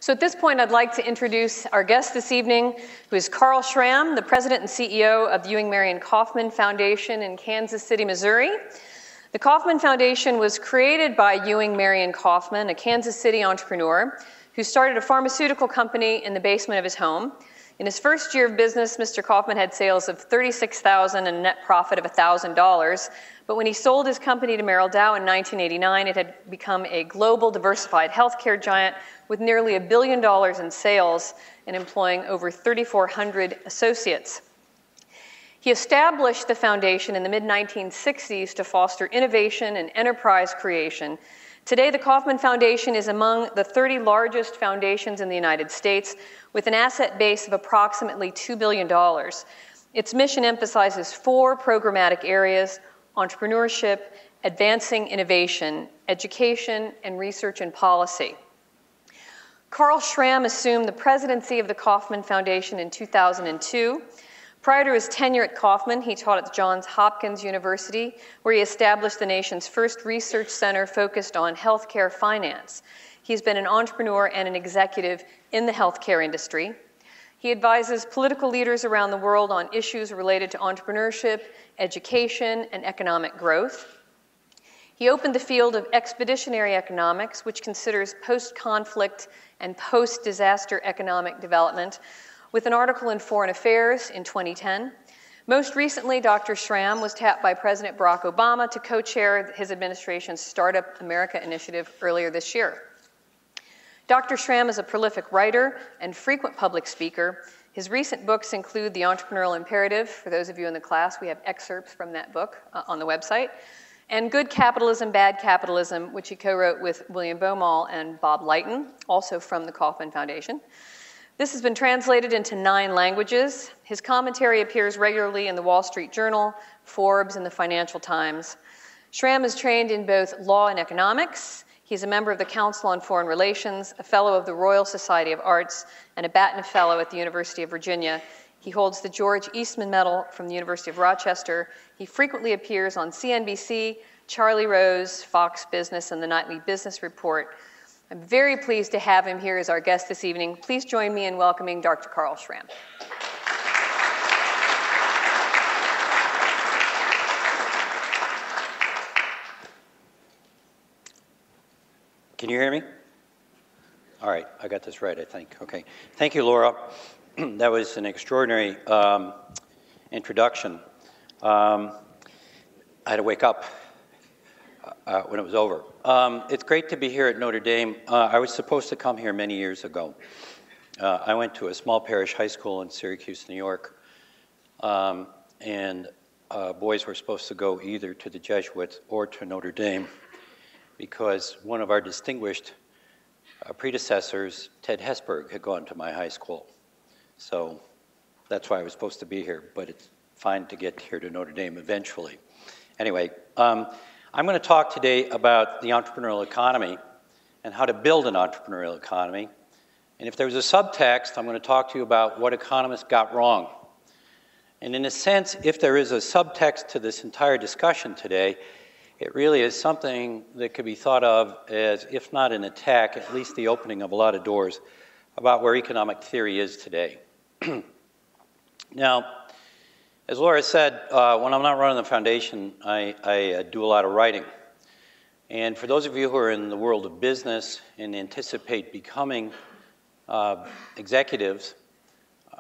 So at this point, I'd like to introduce our guest this evening, who is Carl Schramm, the president and CEO of the Ewing Marion Kauffman Foundation in Kansas City, Missouri. The Kaufman Foundation was created by Ewing Marion Kauffman, a Kansas City entrepreneur, who started a pharmaceutical company in the basement of his home. In his first year of business, Mr. Kaufman had sales of $36,000 and a net profit of $1,000. But when he sold his company to Merrill Dow in 1989, it had become a global diversified healthcare giant with nearly $1 billion in sales and employing over 3,400 associates. He established the foundation in the mid-1960s to foster innovation and enterprise creation. Today, the Kaufman Foundation is among the 30 largest foundations in the United States, with an asset base of approximately $2 billion. Its mission emphasizes 4 programmatic areas: entrepreneurship, advancing innovation, education, and research and policy. Carl Schramm assumed the presidency of the Kaufman Foundation in 2002. Prior to his tenure at Kaufman, he taught at Johns Hopkins University, where he established the nation's first research center focused on healthcare finance. He's been an entrepreneur and an executive in the healthcare industry. He advises political leaders around the world on issues related to entrepreneurship, education, and economic growth. He opened the field of expeditionary economics, which considers post-conflict and post-disaster economic development, with an article in Foreign Affairs in 2010. Most recently, Dr. Schramm was tapped by President Barack Obama to co-chair his administration's Startup America initiative earlier this year. Dr. Schramm is a prolific writer and frequent public speaker. His recent books include The Entrepreneurial Imperative. For those of you in the class, we have excerpts from that book on the website. And Good Capitalism, Bad Capitalism, which he co-wrote with William Baumol and Bob Lighton, also from the Kaufman Foundation. This has been translated into 9 languages. His commentary appears regularly in the Wall Street Journal, Forbes, and the Financial Times. Schramm is trained in both law and economics. He's a member of the Council on Foreign Relations, a fellow of the Royal Society of Arts, and a Batten Fellow at the University of Virginia. He holds the George Eastman Medal from the University of Rochester. He frequently appears on CNBC, Charlie Rose, Fox Business, and the Nightly Business Report. I'm very pleased to have him here as our guest this evening. Please join me in welcoming Dr. Carl Schramm. Can you hear me? All right, I got this right, I think. Okay. Thank you, Laura. That was an extraordinary introduction. I had to wake up when it was over. It's great to be here at Notre Dame. I was supposed to come here many years ago. I went to a small parish high school in Syracuse, New York, and boys were supposed to go either to the Jesuits or to Notre Dame, because one of our distinguished predecessors, Ted Hesburgh, had gone to my high school. So that's why I was supposed to be here, but it's fine to get here to Notre Dame eventually. Anyway, I'm going to talk today about the entrepreneurial economy and how to build an entrepreneurial economy. And if there was a subtext, I'm going to talk to you about what economists got wrong. And in a sense, if there is a subtext to this entire discussion today, it really is something that could be thought of as, if not an attack, at least the opening of a lot of doors about where economic theory is today. Now, as Laura said, when I'm not running the foundation, I do a lot of writing. And for those of you who are in the world of business and anticipate becoming executives,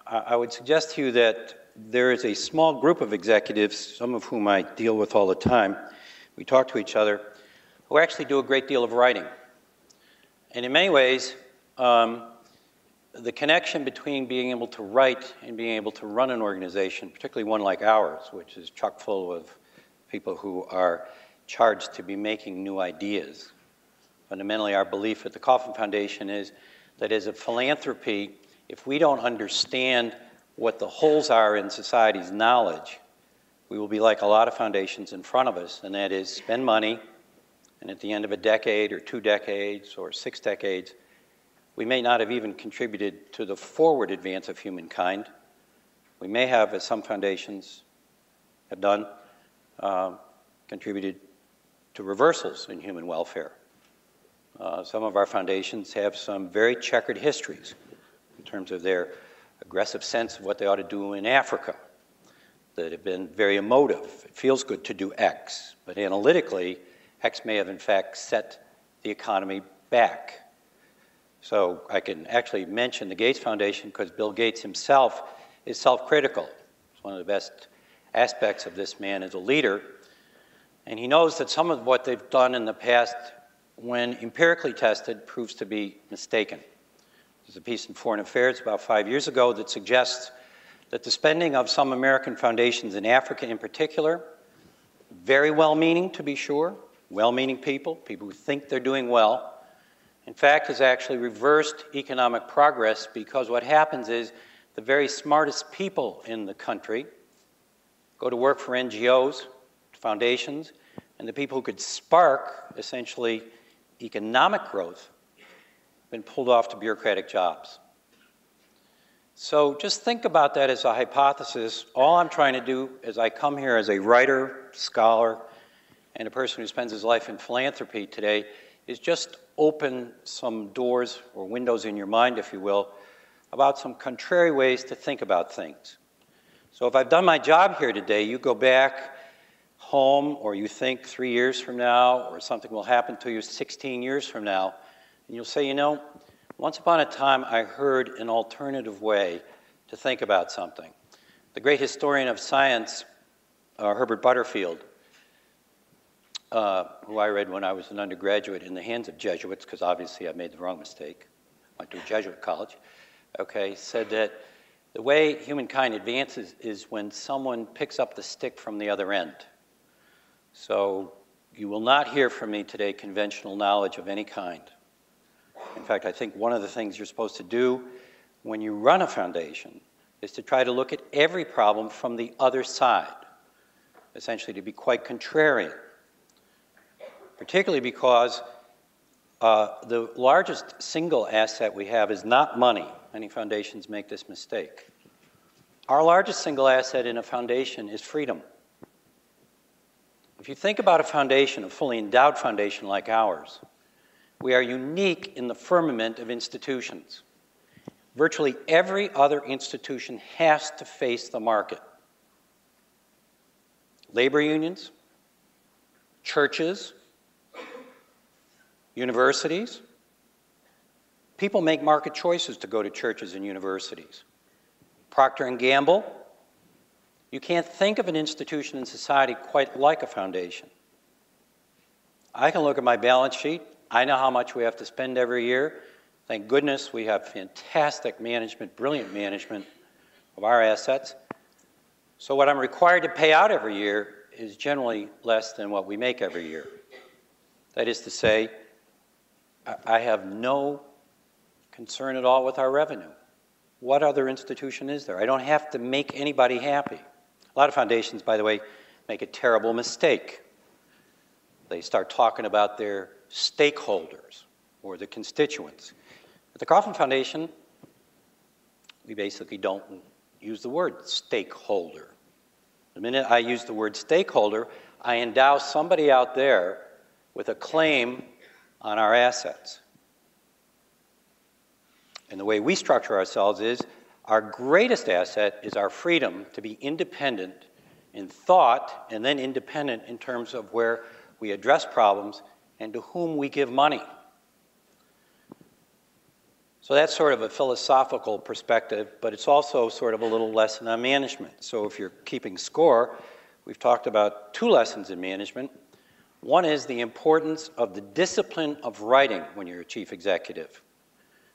I would suggest to you that there is a small group of executives, some of whom I deal with all the time, we talk to each other, who actually do a great deal of writing. And in many ways, the connection between being able to write and being able to run an organization, particularly one like ours, which is chock full of people who are charged to be making new ideas. Fundamentally, our belief at the Kaufman Foundation is that as a philanthropy, if we don't understand what the holes are in society's knowledge, we will be like a lot of foundations in front of us, and that is spend money, and at the end of a decade or 2 decades or 6 decades, we may not have even contributed to the forward advance of humankind. We may have, as some foundations have done, contributed to reversals in human welfare. Some of our foundations have some very checkered histories in terms of their aggressive sense of what they ought to do in Africa, that have been very emotive. It feels good to do X, but analytically, X may have in fact set the economy back. So I can actually mention the Gates Foundation because Bill Gates himself is self-critical. It's one of the best aspects of this man as a leader. And he knows that some of what they've done in the past, when empirically tested, proves to be mistaken. There's a piece in Foreign Affairs about 5 years ago that suggests that the spending of some American foundations in Africa in particular, very well-meaning to be sure, well-meaning people who think they're doing well, in fact, has actually reversed economic progress because what happens is the very smartest people in the country go to work for NGOs, foundations, and the people who could spark, essentially, economic growth have been pulled off to bureaucratic jobs. So just think about that as a hypothesis. All I'm trying to do is I come here as a writer, scholar, and a person who spends his life in philanthropy today is just open some doors or windows in your mind, if you will, about some contrary ways to think about things. So if I've done my job here today, you go back home or you think 3 years from now or something will happen to you 16 years from now, and you'll say, you know, once upon a time I heard an alternative way to think about something. The great historian of science, Herbert Butterfield, who I read when I was an undergraduate in the hands of Jesuits, because obviously I made the wrong mistake, went to a Jesuit college, okay, said that the way humankind advances is when someone picks up the stick from the other end. So you will not hear from me today conventional knowledge of any kind. In fact, I think one of the things you're supposed to do when you run a foundation is to try to look at every problem from the other side, essentially to be quite contrarian, particularly because the largest single asset we have is not money. Many foundations make this mistake. Our largest single asset in a foundation is freedom. If you think about a foundation, a fully endowed foundation like ours, we are unique in the firmament of institutions. Virtually every other institution has to face the market. Labor unions, churches, universities. People make market choices to go to churches and universities. Procter & Gamble. You can't think of an institution in society quite like a foundation. I can look at my balance sheet. I know how much we have to spend every year. Thank goodness we have fantastic management, brilliant management of our assets. So what I'm required to pay out every year is generally less than what we make every year. That is to say, I have no concern at all with our revenue. What other institution is there? I don't have to make anybody happy. A lot of foundations, by the way, make a terrible mistake. They start talking about their stakeholders or the constituents. At the Kaufman Foundation, we basically don't use the word stakeholder. The minute I use the word stakeholder, I endow somebody out there with a claim on our assets. And the way we structure ourselves is our greatest asset is our freedom to be independent in thought and then independent in terms of where we address problems and to whom we give money. So that's sort of a philosophical perspective, but it's also sort of a little lesson on management. So if you're keeping score, we've talked about 2 lessons in management. One is the importance of the discipline of writing when you're a chief executive.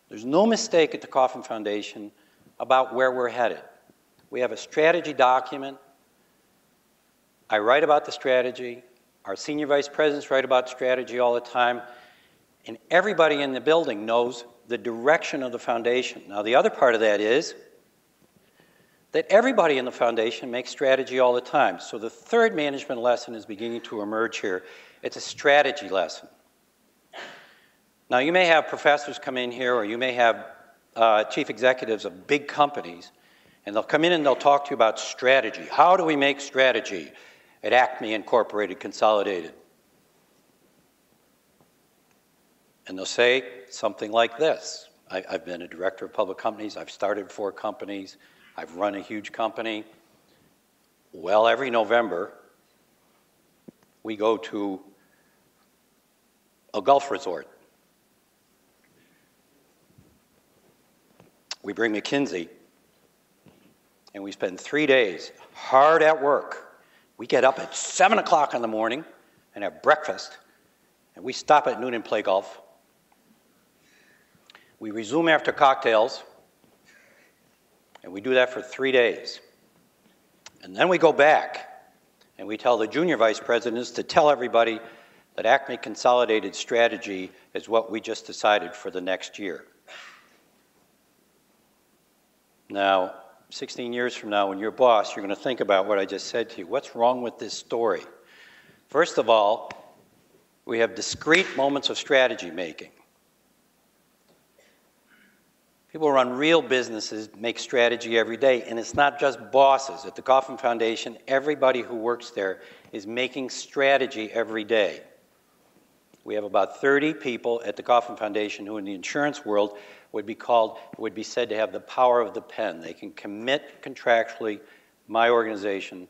There's no mistake at the Kaufman Foundation about where we're headed. We have a strategy document. I write about the strategy. Our senior vice presidents write about strategy all the time. And everybody in the building knows the direction of the foundation. Now, the other part of that is that everybody in the foundation makes strategy all the time. So the third management lesson is beginning to emerge here. It's a strategy lesson. Now, you may have professors come in here, or you may have chief executives of big companies, and they'll come in and they'll talk to you about strategy. How do we make strategy at Acme Incorporated Consolidated? And they'll say something like this. I've been a director of public companies. I've started 4 companies. I've run a huge company. Well, every November, we go to a Gulf resort. We bring McKinsey, and we spend 3 days hard at work. We get up at 7 o'clock in the morning and have breakfast, and we stop at noon and play golf. We resume after cocktails, and we do that for 3 days. And then we go back, and we tell the junior vice presidents to tell everybody that Acme Consolidated Strategy is what we just decided for the next year. Now, 16 years from now, when you're boss, you're going to think about what I just said to you. What's wrong with this story? First of all, we have discrete moments of strategy making. People who run real businesses make strategy every day, and it's not just bosses. At the Kaufman Foundation, everybody who works there is making strategy every day. We have about 30 people at the Kaufman Foundation who in the insurance world would be said to have the power of the pen. They can commit contractually my organization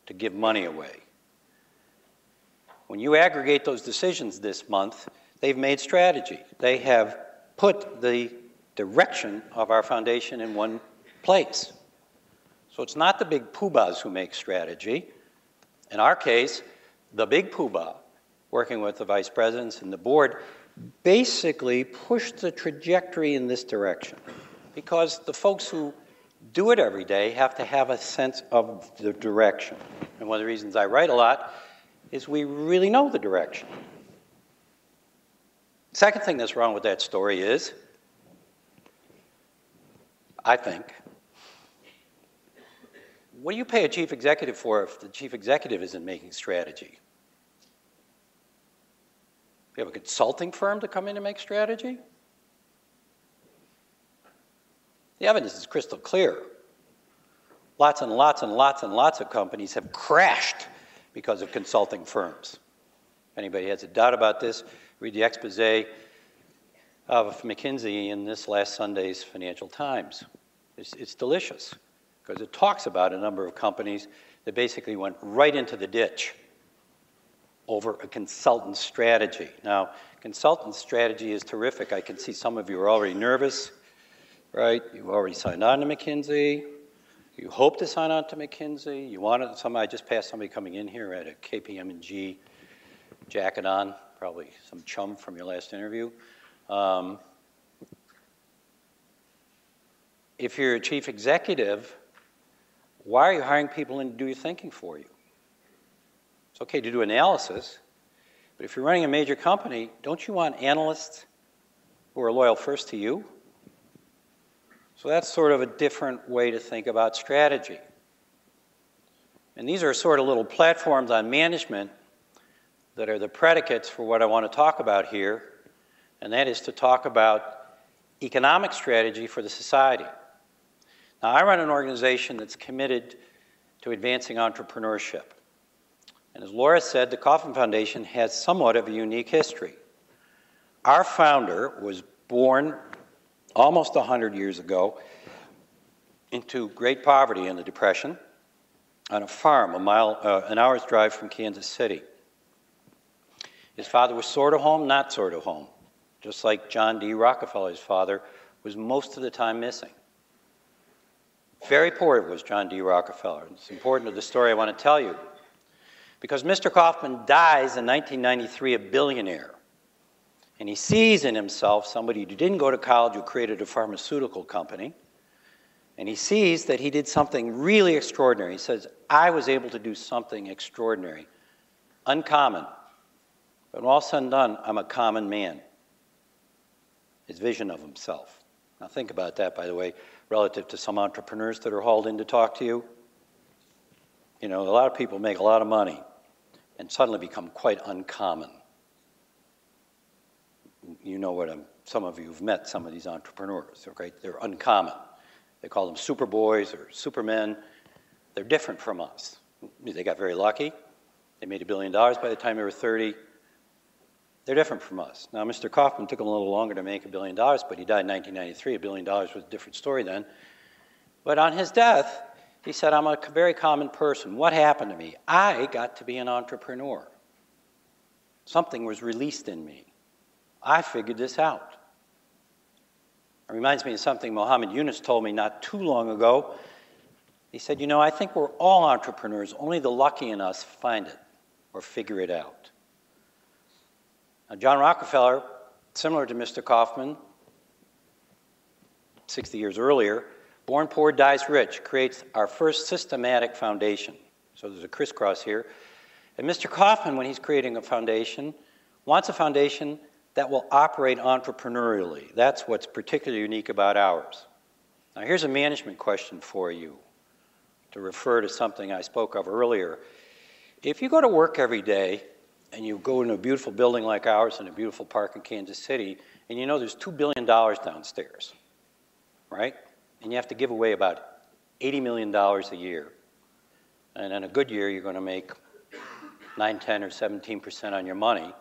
to give money away. When you aggregate those decisions this month, they've made strategy. They have put the direction of our foundation in one place. So it's not the big poobahs who make strategy. In our case, the big poobah, working with the vice presidents and the board, basically pushed the trajectory in this direction. Because the folks who do it every day have to have a sense of the direction. And one of the reasons I write a lot is we really know the direction. Second thing that's wrong with that story is, I think, what do you pay a chief executive for if the chief executive isn't making strategy? You have a consulting firm to come in and make strategy? The evidence is crystal clear. Lots and lots and lots and lots of companies have crashed because of consulting firms. If anybody has a doubt about this, read the expose of McKinsey in this last Sunday's Financial Times. It's delicious because it talks about a number of companies that basically went right into the ditch over a consultant strategy. Now, consultant strategy is terrific. I can see some of you are already nervous, right? You've already signed on to McKinsey. You hope to sign on to McKinsey. You want it. I just passed somebody coming in here at a KPMG jacket on, probably some chum from your last interview. If you're a chief executive, why are you hiring people in to do your thinking for you? It's okay to do analysis, but if you're running a major company, don't you want analysts who are loyal first to you? So that's sort of a different way to think about strategy. And these are sort of little platforms on management that are the predicates for what I want to talk about here, and that is to talk about economic strategy for the society. Now, I run an organization that's committed to advancing entrepreneurship. And as Laura said, the Kaufman Foundation has somewhat of a unique history. Our founder was born almost 100 years ago into great poverty in the Depression on a farm an hour's drive from Kansas City. His father was sort of home, not sort of home, just like John D. Rockefeller's father was most of the time missing. Very poor was John D. Rockefeller. It's important to the story I want to tell you. Because Mr. Kaufman dies in 1993 a billionaire. And he sees in himself somebody who didn't go to college, who created a pharmaceutical company. And he sees that he did something really extraordinary. He says, I was able to do something extraordinary, uncommon. But when all said and done, I'm a common man. His vision of himself. Now think about that, by the way, relative to some entrepreneurs that are hauled in to talk to you. You know, a lot of people make a lot of money and suddenly become quite uncommon. You know what some of you have met some of these entrepreneurs, okay? They're uncommon. They call them superboys or supermen. They're different from us. They got very lucky. They made $1 billion by the time they were 30. They're different from us. Now, Mr. Kaufman took a little longer to make $1 billion, but he died in 1993. $1 billion was a different story then. But on his death, he said, I'm a very common person. What happened to me? I got to be an entrepreneur. Something was released in me. I figured this out. It reminds me of something Muhammad Yunus told me not too long ago. He said, you know, I think we're all entrepreneurs. Only the lucky in us find it or figure it out. Now, John Rockefeller, similar to Mr. Kaufman, 60 years earlier, born poor, dies rich, creates our first systematic foundation. So there's a crisscross here. And Mr. Kaufman, when he's creating a foundation, wants a foundation that will operate entrepreneurially. That's what's particularly unique about ours. Now, here's a management question for you to refer to something I spoke of earlier. If you go to work every day and you go in a beautiful building like ours in a beautiful park in Kansas City, and you know there's $2 billion downstairs, right? And you have to give away about $80 million a year. And in a good year, you're going to make 9, 10, or 17% on your money.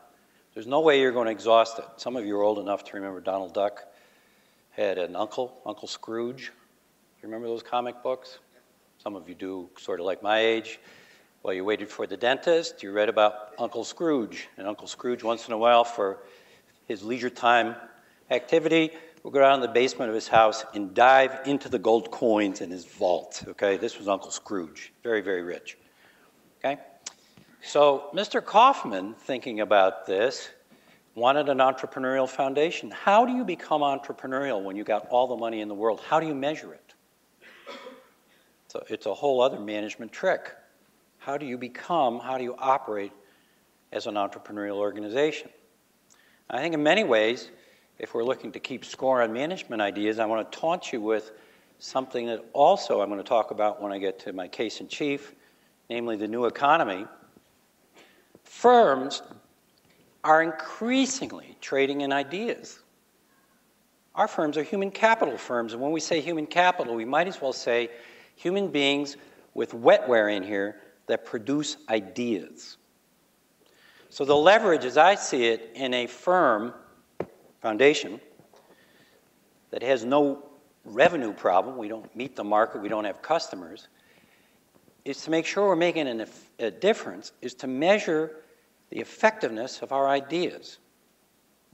There's no way you're going to exhaust it. Some of you are old enough to remember Donald Duck had an uncle, Uncle Scrooge. Do you remember those comic books? Some of you do, sort of like my age. While you waited for the dentist, you read about Uncle Scrooge. And Uncle Scrooge, once in a while, for his leisure time activity, would go down in the basement of his house and dive into the gold coins in his vault. Okay, this was Uncle Scrooge, very, very rich. Okay, so Mr. Kaufman, thinking about this, wanted an entrepreneurial foundation. How do you become entrepreneurial when you got all the money in the world? How do you measure it? So it's a whole other management trick. How do you operate as an entrepreneurial organization? I think in many ways, if we're looking to keep score on management ideas, I want to taunt you with something that also I'm going to talk about when I get to my case in chief, namely the new economy. Firms are increasingly trading in ideas. Our firms are human capital firms, and when we say human capital, we might as well say human beings with wetware in here that produce ideas. So the leverage, as I see it, in a firm foundation that has no revenue problem, we don't meet the market, we don't have customers, is to make sure we're making a difference, is to measure the effectiveness of our ideas.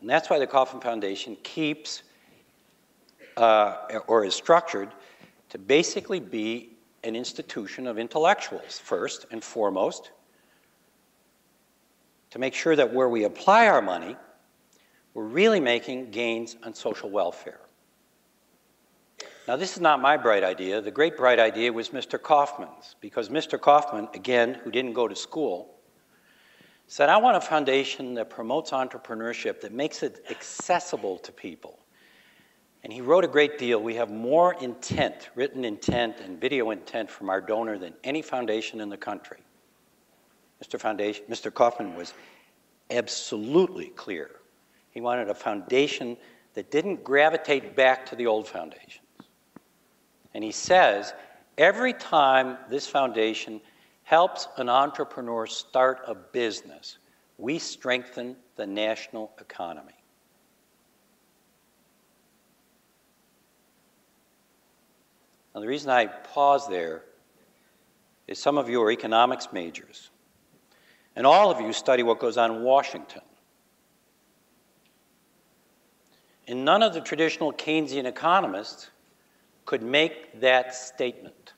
And that's why the Kaufman Foundation keeps, or is structured, to basically be an institution of intellectuals, first and foremost, to make sure that where we apply our money, we're really making gains on social welfare. Now, this is not my bright idea. The great bright idea was Mr. Kaufman's, because Mr. Kaufman, again, who didn't go to school, said, I want a foundation that promotes entrepreneurship, that makes it accessible to people. And he wrote a great deal. We have more intent, written intent and video intent from our donor than any foundation in the country. Mr. Kaufman was absolutely clear. He wanted a foundation that didn't gravitate back to the old foundations. And he says, every time this foundation helps an entrepreneur start a business, we strengthen the national economy. Now, the reason I pause there is some of you are economics majors, and all of you study what goes on in Washington. And none of the traditional Keynesian economists could make that statement.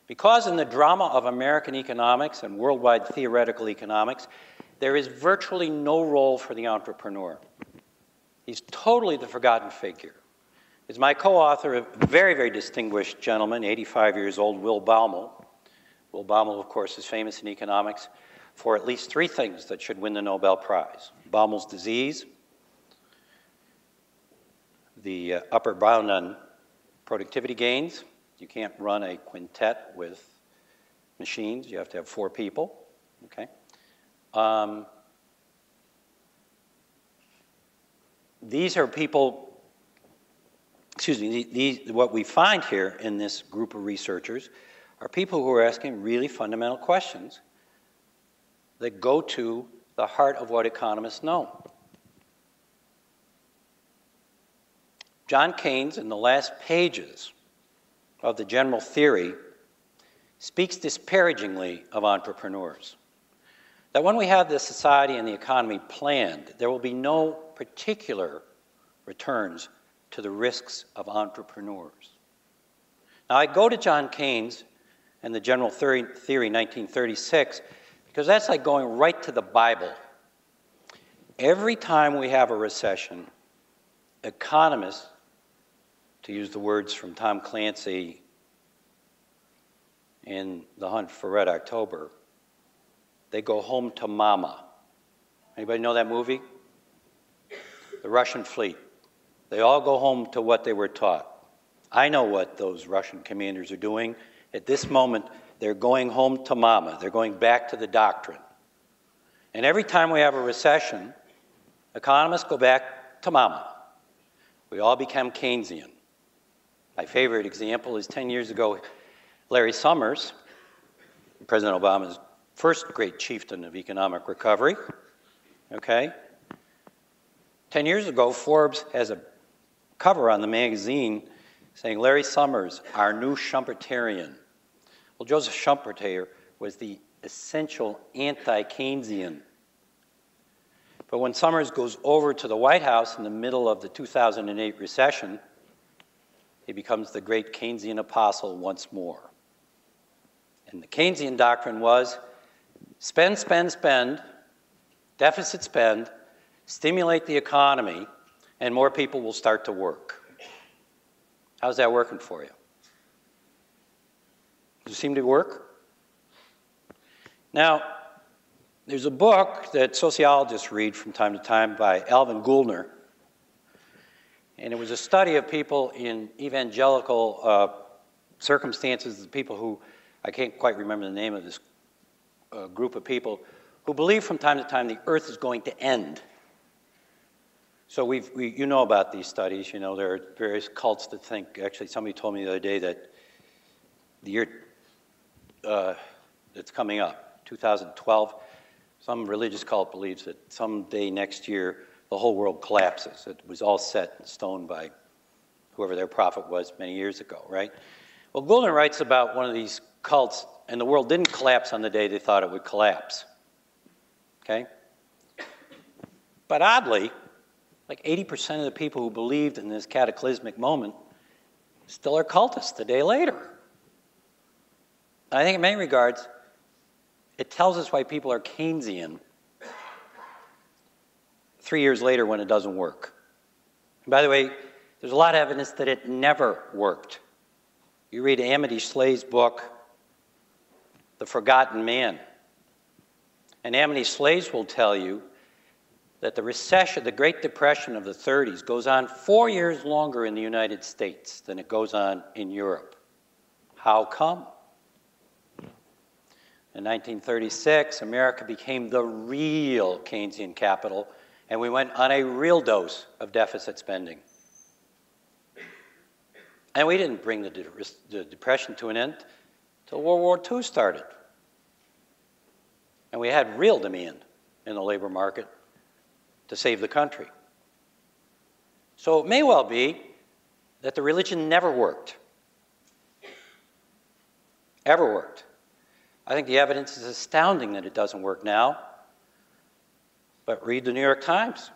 Because in the drama of American economics and worldwide theoretical economics, there is virtually no role for the entrepreneur. He's totally the forgotten figure. Is my co-author, a very, very distinguished gentleman, 85 years old, Will Baumol. Will Baumol, of course, is famous in economics for at least 3 things that should win the Nobel Prize. Baumel's disease, the upper bound on productivity gains. You can't run a quintet with machines. You have to have 4 people, okay? These are people, what we find here in this group of researchers are people who are asking really fundamental questions that go to the heart of what economists know. John Keynes, in the last pages of the General Theory, speaks disparagingly of entrepreneurs. That when we have the society and the economy planned, there will be no particular returns to the risks of entrepreneurs. Now, I go to John Keynes and the General Theory, 1936, because that's like going right to the Bible. Every time we have a recession, economists, to use the words from Tom Clancy in The Hunt for Red October, they go home to mama. Anybody know that movie? The Russian fleet. They all go home to what they were taught. I know what those Russian commanders are doing. At this moment, they're going home to mama. They're going back to the doctrine. And every time we have a recession, economists go back to mama. We all become Keynesian. My favorite example is 10 years ago, Larry Summers, President Obama's first great chieftain of economic recovery, okay? 10 years ago, Forbes has a cover on the magazine saying, Larry Summers, our new Schumpeterian. Well, Joseph Schumpeter was the essential anti-Keynesian. But when Summers goes over to the White House in the middle of the 2008 recession, he becomes the great Keynesian apostle once more. And the Keynesian doctrine was spend, spend, spend, deficit spend, stimulate the economy, and more people will start to work. How's that working for you? Does it seem to work? Now, there's a book that sociologists read from time to time by Alvin Goulner, and it was a study of people in evangelical circumstances, the people who, I can't quite remember the name of this group of people, who believe from time to time the earth is going to end. So you know about these studies, you know, there are various cults that think, actually somebody told me the other day that the year that's coming up, 2012, some religious cult believes that someday next year the whole world collapses. It was all set in stone by whoever their prophet was many years ago, right? Well, Goulden writes about one of these cults, and the world didn't collapse on the day they thought it would collapse, okay? But oddly, like 80% of the people who believed in this cataclysmic moment still are cultists a day later. I think in many regards, it tells us why people are Keynesian 3 years later when it doesn't work. And by the way, there's a lot of evidence that it never worked. You read Amity Slay's book, The Forgotten Man, and Amity Slay's will tell you that the recession, the Great Depression of the 30s, goes on 4 years longer in the United States than it goes on in Europe. How come? In 1936, America became the real Keynesian capital, and we went on a real dose of deficit spending. And we didn't bring the Depression to an end until World War II started. And we had real demand in the labor market to save the country. So it may well be that the religion never worked. Ever worked. I think the evidence is astounding that it doesn't work now. But read the New York Times.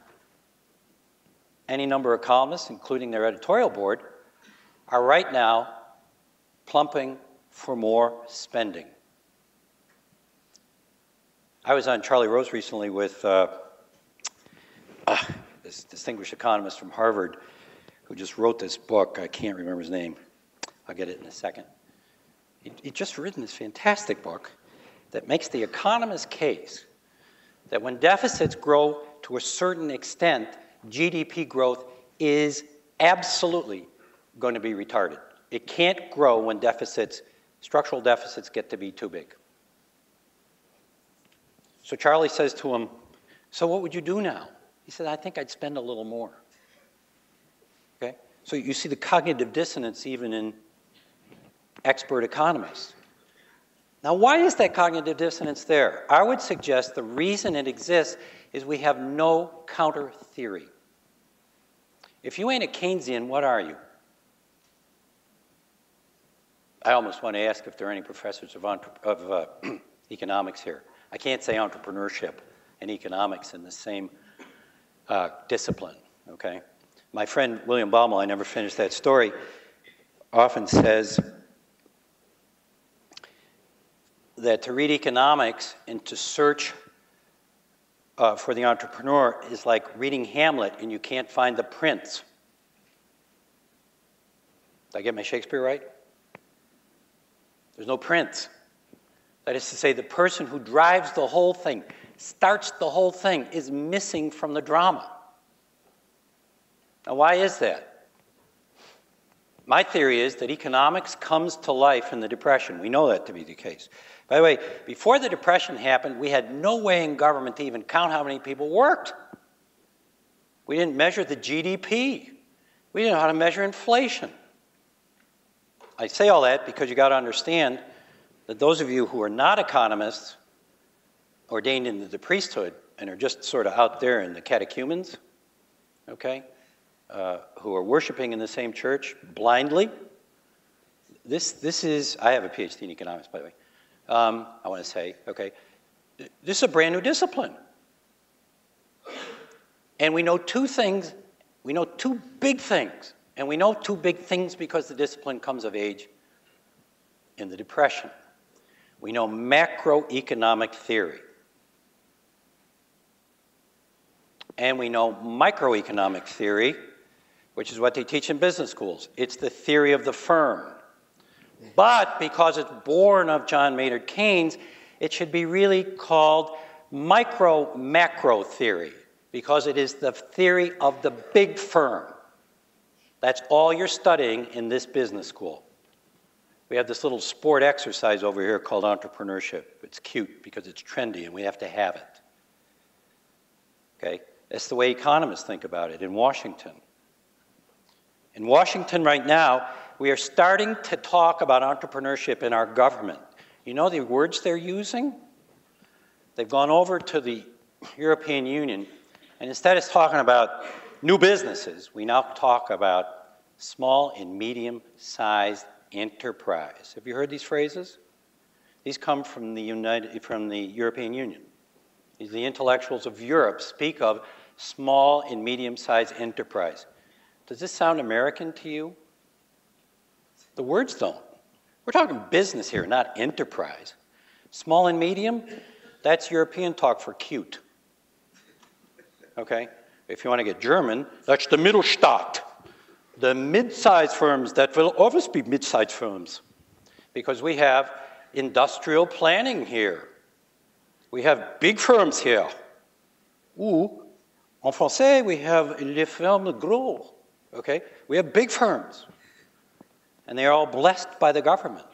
Any number of columnists, including their editorial board, are right now plumping for more spending. I was on Charlie Rose recently with this distinguished economist from Harvard who just wrote this book. I can't remember his name. I'll get it in a second. He'd just written this fantastic book that makes the economist's case that when deficits grow to a certain extent, GDP growth is absolutely going to be retarded. It can't grow when deficits, structural deficits, get to be too big. So Charlie says to him, so what would you do now? He said, I think I'd spend a little more. Okay? So you see the cognitive dissonance even in expert economists. Now, why is that cognitive dissonance there? I would suggest the reason it exists is we have no counter theory. If you ain't a Keynesian, what are you? I almost want to ask if there are any professors of economics here. I can't say entrepreneurship and economics in the same discipline, okay? My friend William Baumol, I never finished that story, often says that to read economics and to search for the entrepreneur is like reading Hamlet and you can't find the prince. Did I get my Shakespeare right? There's no prince. That is to say, the person who drives the whole thing, starts the whole thing, is missing from the drama. Now, why is that? My theory is that economics comes to life in the Depression. We know that to be the case. By the way, before the Depression happened, we had no way in government to even count how many people worked. We didn't measure the GDP. We didn't know how to measure inflation. I say all that because you got to understand that those of you who are not economists, ordained into the priesthood, and are just sort of out there in the catechumens, okay, who are worshiping in the same church blindly, this is, I have a PhD in economics, by the way, I want to say, okay, this is a brand new discipline. And we know two things, we know two big things. And we know two big things because the discipline comes of age in the Depression. We know macroeconomic theory. And we know microeconomic theory, which is what they teach in business schools. It's the theory of the firm. But because it's born of John Maynard Keynes, it should be really called micro-macro theory, because it is the theory of the big firm. That's all you're studying in this business school. We have this little sport exercise over here called entrepreneurship. It's cute because it's trendy and we have to have it. Okay? That's the way economists think about it in Washington. In Washington right now, we are starting to talk about entrepreneurship in our government. You know the words they're using? They've gone over to the European Union, and instead of talking about new businesses, we now talk about small and medium-sized enterprise. Have you heard these phrases? These come from the European Union. The intellectuals of Europe speak of small and medium-sized enterprise. Does this sound American to you? The words don't. We're talking business here, not enterprise. Small and medium, that's European talk for cute. Okay? If you want to get German, that's the Mittelstand. The mid-sized firms that will always be mid-sized firms. Because we have industrial planning here. We have big firms here. Ou, en français, we have les firmes gros. Okay? We have big firms. And they're all blessed by the government.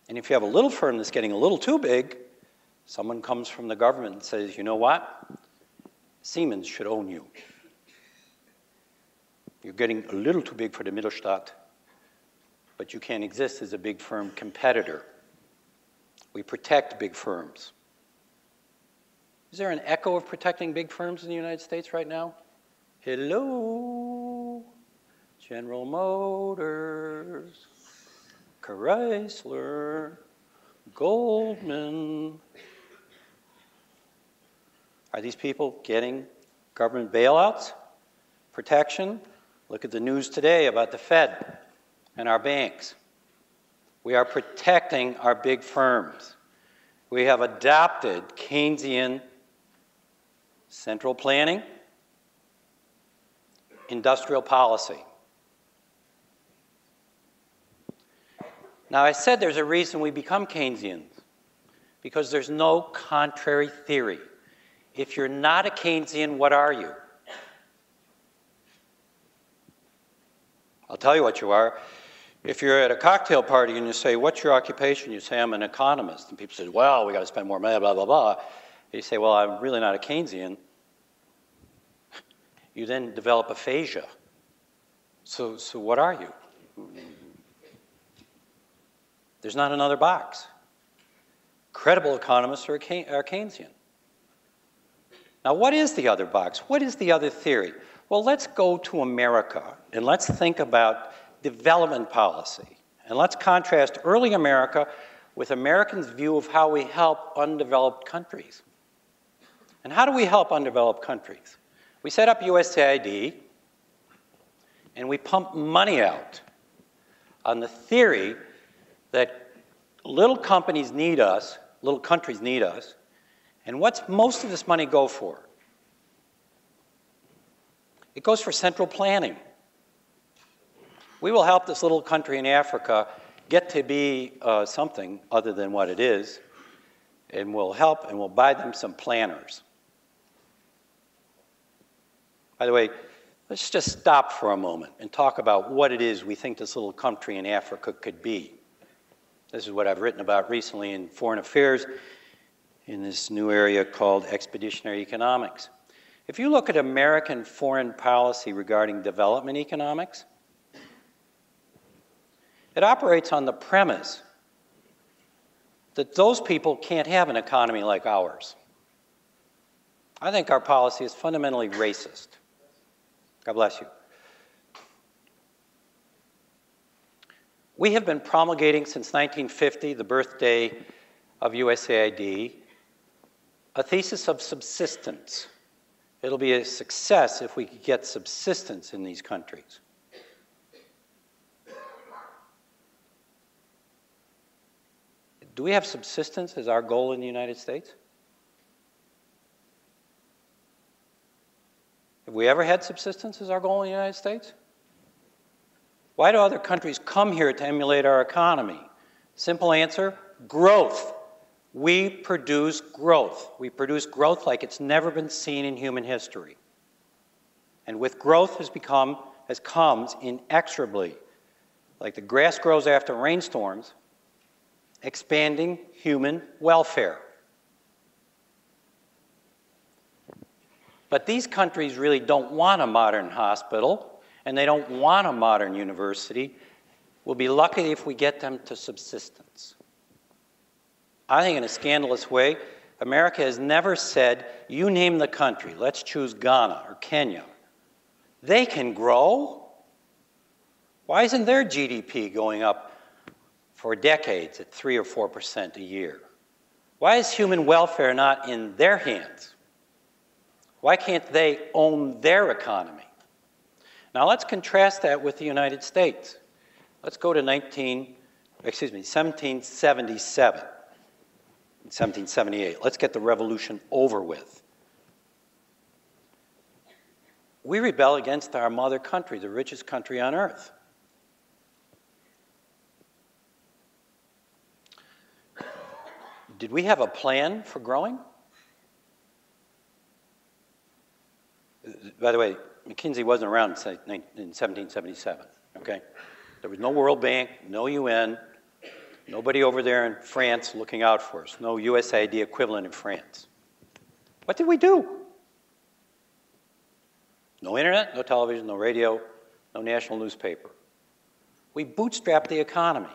And if you have a little firm that's getting a little too big, someone comes from the government and says, you know what? Siemens should own you. You're getting a little too big for the Mittelstand, but you can't exist as a big firm competitor. We protect big firms. Is there an echo of protecting big firms in the United States right now? Hello, General Motors, Chrysler, Goldman. Are these people getting government bailouts, protection? Look at the news today about the Fed and our banks. We are protecting our big firms. We have adopted Keynesian central planning, industrial policy. Now, I said there's a reason we become Keynesians, because there's no contrary theory. If you're not a Keynesian, what are you? I'll tell you what you are. If you're at a cocktail party and you say, what's your occupation? You say, I'm an economist. And people say, well, we got to spend more money, blah, blah, blah. You say, well, I'm really not a Keynesian. You then develop aphasia. So what are you? There's not another box. Credible economists are Keynesian. Now, what is the other box? What is the other theory? Well, let's go to America, and let's think about development policy. And let's contrast early America with Americans' view of how we help undeveloped countries. And how do we help undeveloped countries? We set up USAID, and we pump money out on the theory that little companies need us, little countries need us, and what's most of this money go for? It goes for central planning. We will help this little country in Africa get to be something other than what it is, and we'll help and we'll buy them some planners. By the way, let's just stop for a moment and talk about what it is we think this little country in Africa could be. This is what I've written about recently in Foreign Affairs in this new area called expeditionary economics. If you look at American foreign policy regarding development economics, it operates on the premise that those people can't have an economy like ours. I think our policy is fundamentally racist. God bless you. We have been promulgating since 1950, the birthday of USAID, a thesis of subsistence. It'll be a success if we could get subsistence in these countries. Do we have subsistence as our goal in the United States? Have we ever had subsistence as our goal in the United States? Why do other countries come here to emulate our economy? Simple answer, growth. We produce growth. We produce growth like it's never been seen in human history. And with growth comes inexorably, like the grass grows after rainstorms, expanding human welfare. But these countries really don't want a modern hospital, and they don't want a modern university. We'll be lucky if we get them to subsistence. I think in a scandalous way, America has never said, you name the country, let's choose Ghana or Kenya. They can grow. Why isn't their GDP going up for decades at 3 or 4% a year? Why is human welfare not in their hands? Why can't they own their economy? Now let's contrast that with the United States. Let's go to 1777. 1778. Let's get the revolution over with. We rebel against our mother country, the richest country on earth. Did we have a plan for growing? By the way, McKinsey wasn't around in 1777, okay? There was no World Bank, no UN, nobody over there in France looking out for us, no USAID equivalent in France. What did we do? No internet, no television, no radio, no national newspaper. We bootstrapped the economy.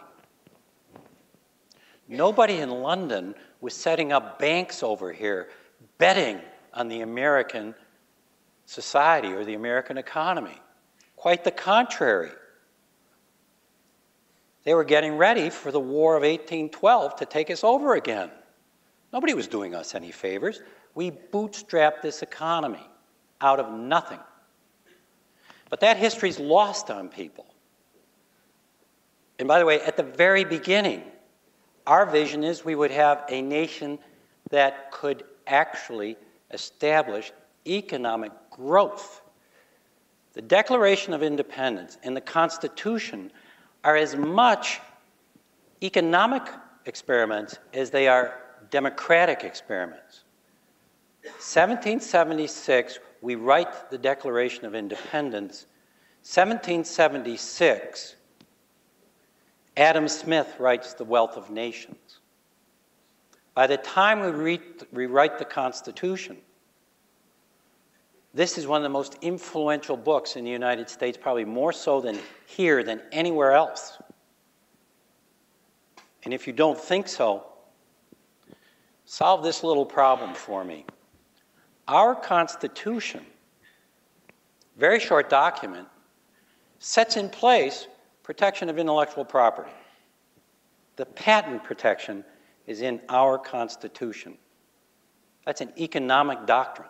Nobody in London was setting up banks over here betting on the American society or the American economy. Quite the contrary. They were getting ready for the War of 1812 to take us over again. Nobody was doing us any favors. We bootstrapped this economy out of nothing. But that history's lost on people. And by the way, at the very beginning, our vision is we would have a nation that could actually establish economic growth. The Declaration of Independence and the Constitution are as much economic experiments as they are democratic experiments. 1776, we write the Declaration of Independence. 1776, Adam Smith writes The Wealth of Nations. By the time we rewrite the Constitution, this is one of the most influential books in the United States, probably more so than here than anywhere else. And if you don't think so, solve this little problem for me. Our Constitution, very short document, sets in place protection of intellectual property. The patent protection is in our Constitution. That's an economic doctrine,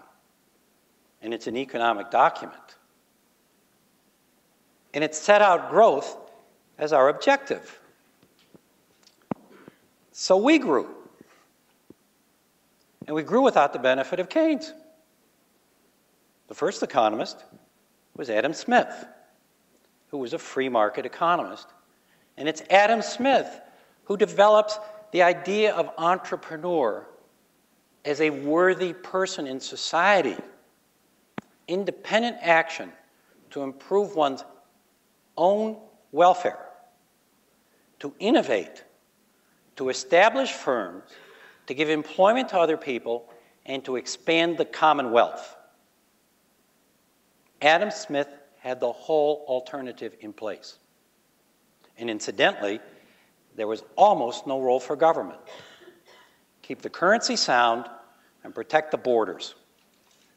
and it's an economic document. And it set out growth as our objective. So we grew. And we grew without the benefit of Keynes. The first economist was Adam Smith, who was a free market economist. And it's Adam Smith who develops the idea of entrepreneur as a worthy person in society. Independent action to improve one's own welfare, to innovate, to establish firms, to give employment to other people, and to expand the commonwealth. Adam Smith had the whole alternative in place. And incidentally, there was almost no role for government. Keep the currency sound and protect the borders.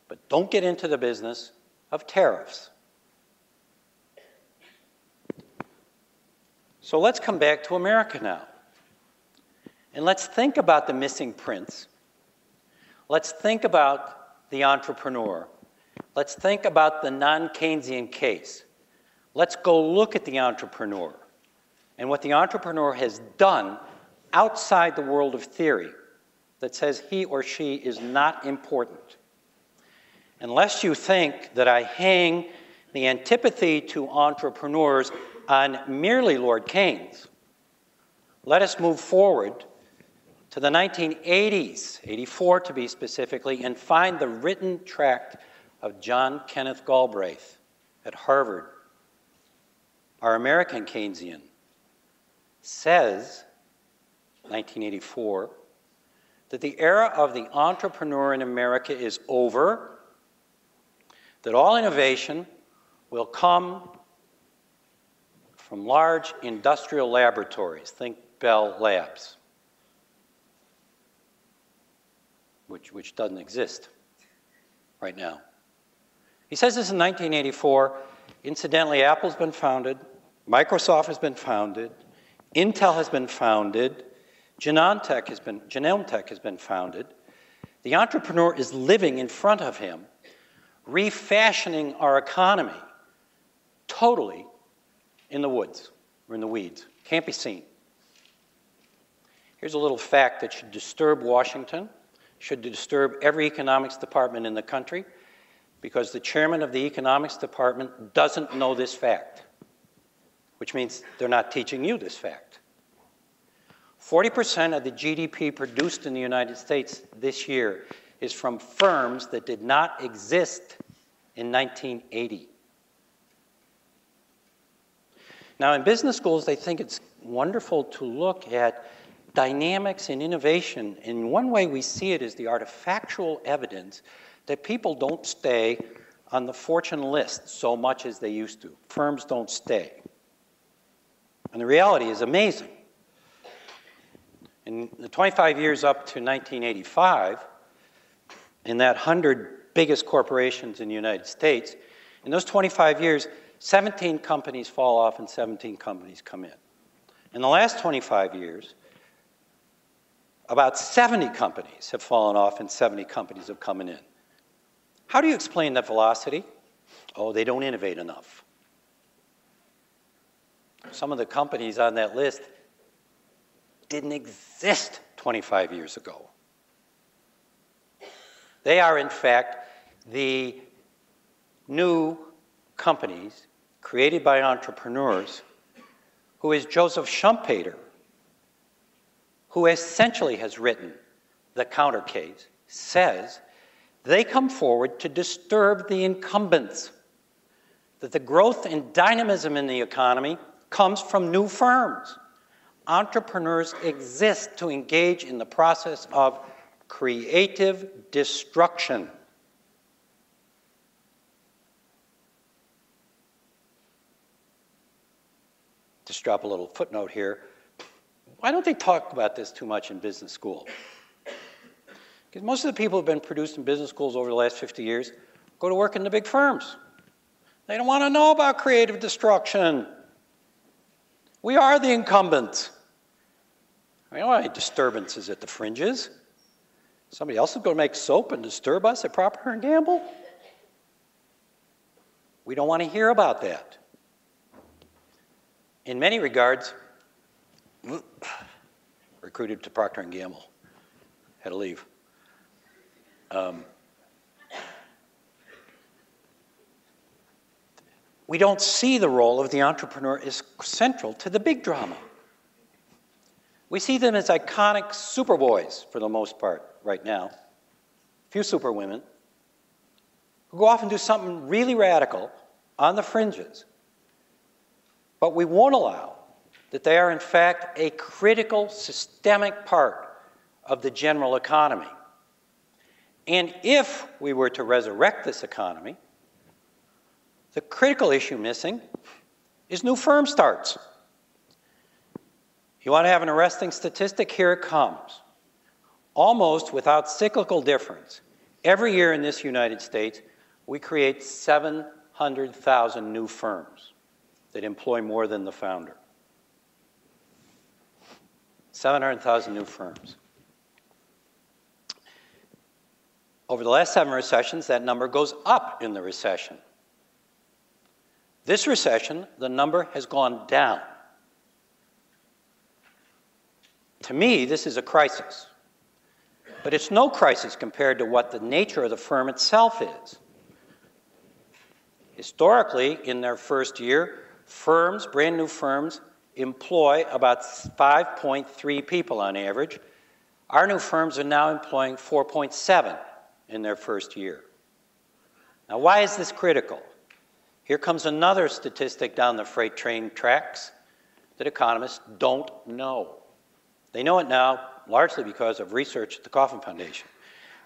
But don't get into the business of tariffs. So let's come back to America now. And let's think about the missing prince. Let's think about the entrepreneur. Let's think about the non-Keynesian case. Let's go look at the entrepreneur and what the entrepreneur has done outside the world of theory that says he or she is not important. Unless you think that I hang the antipathy to entrepreneurs on merely Lord Keynes, let us move forward to the 1980s, 84 to be specifically, and find the written tract of John Kenneth Galbraith at Harvard. Our American Keynesian says, 1984, that the era of the entrepreneur in America is over, that all innovation will come from large industrial laboratories, think Bell Labs, which doesn't exist right now. He says this in 1984. Incidentally, Apple's been founded, Microsoft has been founded, Intel has been founded, Genentech has been founded. The entrepreneur is living in front of him, refashioning our economy totally in the woods or in the weeds. Can't be seen. Here's a little fact that should disturb Washington, should disturb every economics department in the country, because the chairman of the economics department doesn't know this fact, which means they're not teaching you this fact. 40% of the GDP produced in the United States this year is from firms that did not exist in 1980. Now, in business schools, they think it's wonderful to look at dynamics and innovation. And one way we see it is the artifactual evidence that people don't stay on the fortune list so much as they used to. Firms don't stay. And the reality is amazing. In the 25 years up to 1985, in that 100 biggest corporations in the United States, in those 25 years, 17 companies fall off and 17 companies come in. In the last 25 years, about 70 companies have fallen off and 70 companies have come in. How do you explain that velocity? Oh, they don't innovate enough. Some of the companies on that list didn't exist 25 years ago. They are, in fact, the new companies created by entrepreneurs who is Joseph Schumpeter, who essentially has written the counter case, says they come forward to disturb the incumbents, that the growth and dynamism in the economy comes from new firms. Entrepreneurs exist to engage in the process of creative destruction. Just drop a little footnote here. Why don't they talk about this too much in business school? Because most of the people who have been produced in business schools over the last 50 years go to work in the big firms. They don't want to know about creative destruction. We are the incumbents. We don't want any disturbances at the fringes. Somebody else is going to make soap and disturb us at Procter & Gamble? We don't want to hear about that. In many regards, recruited to Procter & Gamble, had to leave. We don't see the role of the entrepreneur as central to the big drama. We see them as iconic superboys, for the most part, right now. A few superwomen who go off and do something really radical on the fringes. But we won't allow that they are, in fact, a critical, systemic part of the general economy. And if we were to resurrect this economy, the critical issue missing is new firm starts. You want to have an arresting statistic? Here it comes. Almost without cyclical difference, every year in this United States, we create 700,000 new firms that employ more than the founder. 700,000 new firms. Over the last 7 recessions, that number goes up in the recession. This recession, the number has gone down. To me, this is a crisis. But it's no crisis compared to what the nature of the firm itself is. Historically, in their first year, firms, brand new firms, employ about 5.3 people on average. Our new firms are now employing 4.7 in their first year. Now, why is this critical? Here comes another statistic down the freight train tracks that economists don't know. They know it now largely because of research at the Kaufman Foundation.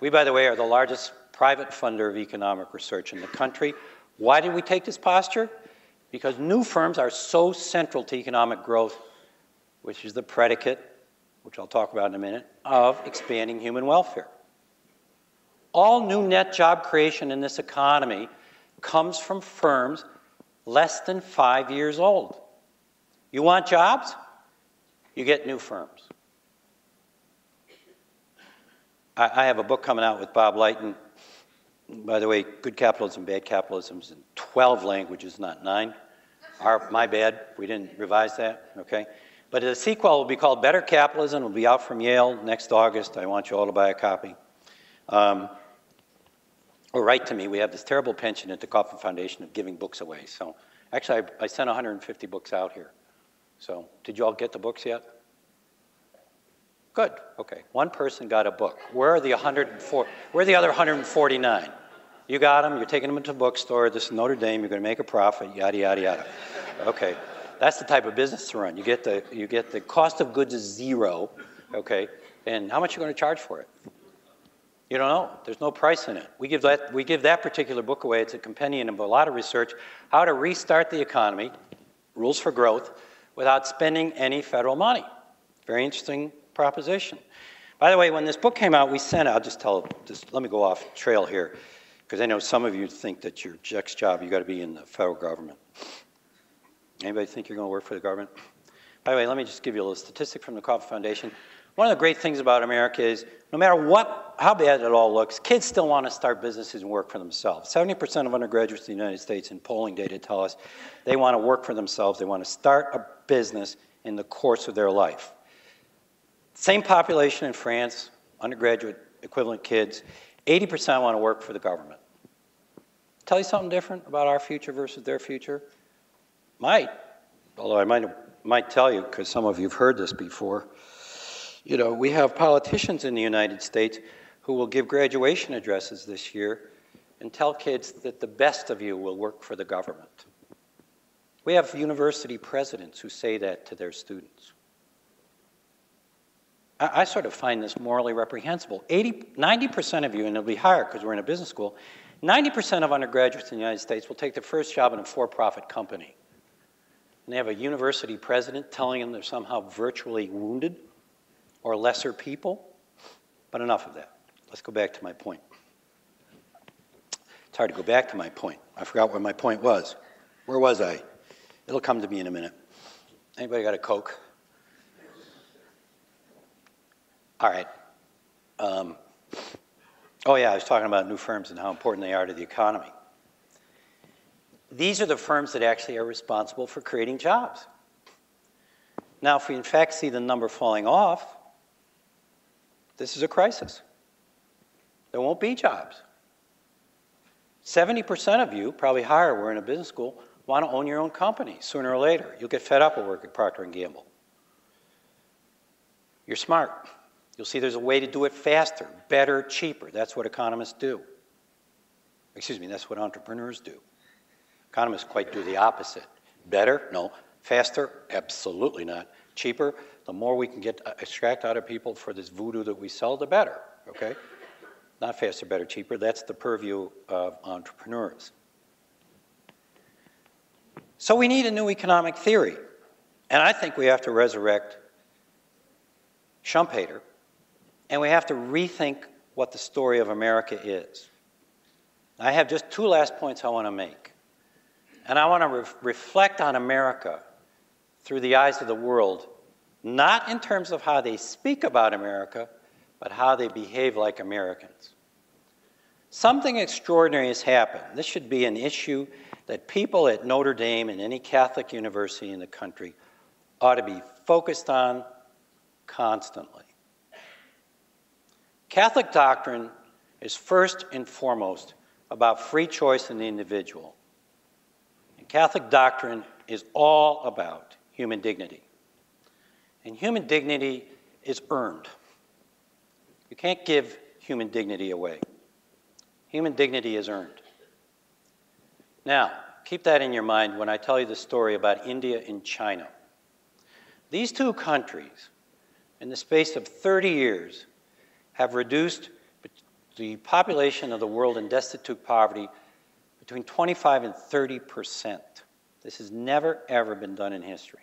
We, by the way, are the largest private funder of economic research in the country. Why did we take this posture? Because new firms are so central to economic growth, which is the predicate, which I'll talk about in a minute, of expanding human welfare. All new net job creation in this economy comes from firms less than 5 years old. You want jobs? You get new firms. I have a book coming out with Bob Lighton. By the way, Good Capitalism, Bad Capitalism is in 12 languages, not 9. My bad, we didn't revise that, okay? But the sequel will be called Better Capitalism. It will be out from Yale next August. I want you all to buy a copy. Or write to me. We have this terrible penchant at the Kaufman Foundation of giving books away. So actually, I sent 150 books out here. So did you all get the books yet? Good, okay. One person got a book. Where are the 104? Where are the other 149? You got them, you're taking them into the bookstore, this is Notre Dame, you're gonna make a profit, yada, yada, yada. Okay, that's the type of business to run. You get the cost of goods is 0, okay, and how much are you gonna charge for it? You don't know, there's no price in it. We give that particular book away, it's a compendium of a lot of research, how to restart the economy, rules for growth, without spending any federal money. Very interesting proposition. By the way, when this book came out, we sent out, just let me go off trail here, because I know some of you think that your next job, you got to be in the federal government. Anybody think you're going to work for the government? By the way, let me just give you a little statistic from the Kaufman Foundation. One of the great things about America is, no matter how bad it all looks, kids still want to start businesses and work for themselves. 70% of undergraduates in the United States in polling data tell us they want to work for themselves. They want to start a business in the course of their life. Same population in France, undergraduate equivalent kids, 80% want to work for the government. Tell you something different about our future versus their future? Might, although I might tell you, because some of you have heard this before. You know, we have politicians in the United States who will give graduation addresses this year and tell kids that the best of you will work for the government. We have university presidents who say that to their students. I sort of find this morally reprehensible. 90% of you, and it'll be higher because we're in a business school, 90% of undergraduates in the United States will take their first job in a for-profit company. And they have a university president telling them they're somehow virtually wounded or lesser people. But enough of that. let's go back to my point. It's hard to go back to my point. I forgot what my point was. Where was I? It'll come to me in a minute. Anybody got a Coke? All right. Oh yeah, I was talking about new firms and how important they are to the economy. These are the firms that actually are responsible for creating jobs. Now, if we in fact see the number falling off, this is a crisis. There won't be jobs. 70% of you, probably higher, we're in a business school, want to own your own company sooner or later. You'll get fed up with work at Procter & Gamble. You're smart. You'll see there's a way to do it faster, better, cheaper. That's what economists do. Excuse me, that's what entrepreneurs do. Economists quite do the opposite. Better? No. Faster? Absolutely not. Cheaper? The more we can extract out of people for this voodoo that we sell, the better, okay? Not faster, better, cheaper. That's the purview of entrepreneurs. So we need a new economic theory. And I think we have to resurrect Schumpeter, and we have to rethink what the story of America is. I have just two last points I want to make. And I want to reflect on America through the eyes of the world, not in terms of how they speak about America, but how they behave like Americans. Something extraordinary has happened. This should be an issue that people at Notre Dame and any Catholic university in the country ought to be focused on constantly. Catholic doctrine is first and foremost about free choice in the individual. And Catholic doctrine is all about human dignity. And human dignity is earned. You can't give human dignity away. Human dignity is earned. Now, keep that in your mind when I tell you the story about India and China. These two countries, in the space of 30 years, have reduced the population of the world in destitute poverty between 25 and 30%. This has never, ever been done in history.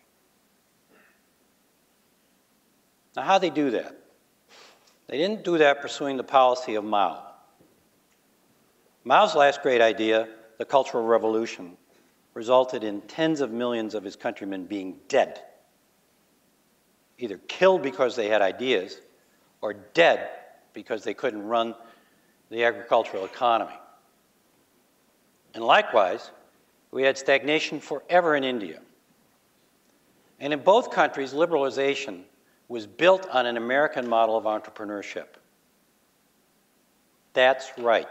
Now, how do they do that? They didn't do that pursuing the policy of Mao. Mao's last great idea, the Cultural Revolution, resulted in tens of millions of his countrymen being dead, either killed because they had ideas or dead because they couldn't run the agricultural economy. And likewise, we had stagnation forever in India. And in both countries, liberalization was built on an American model of entrepreneurship. That's right,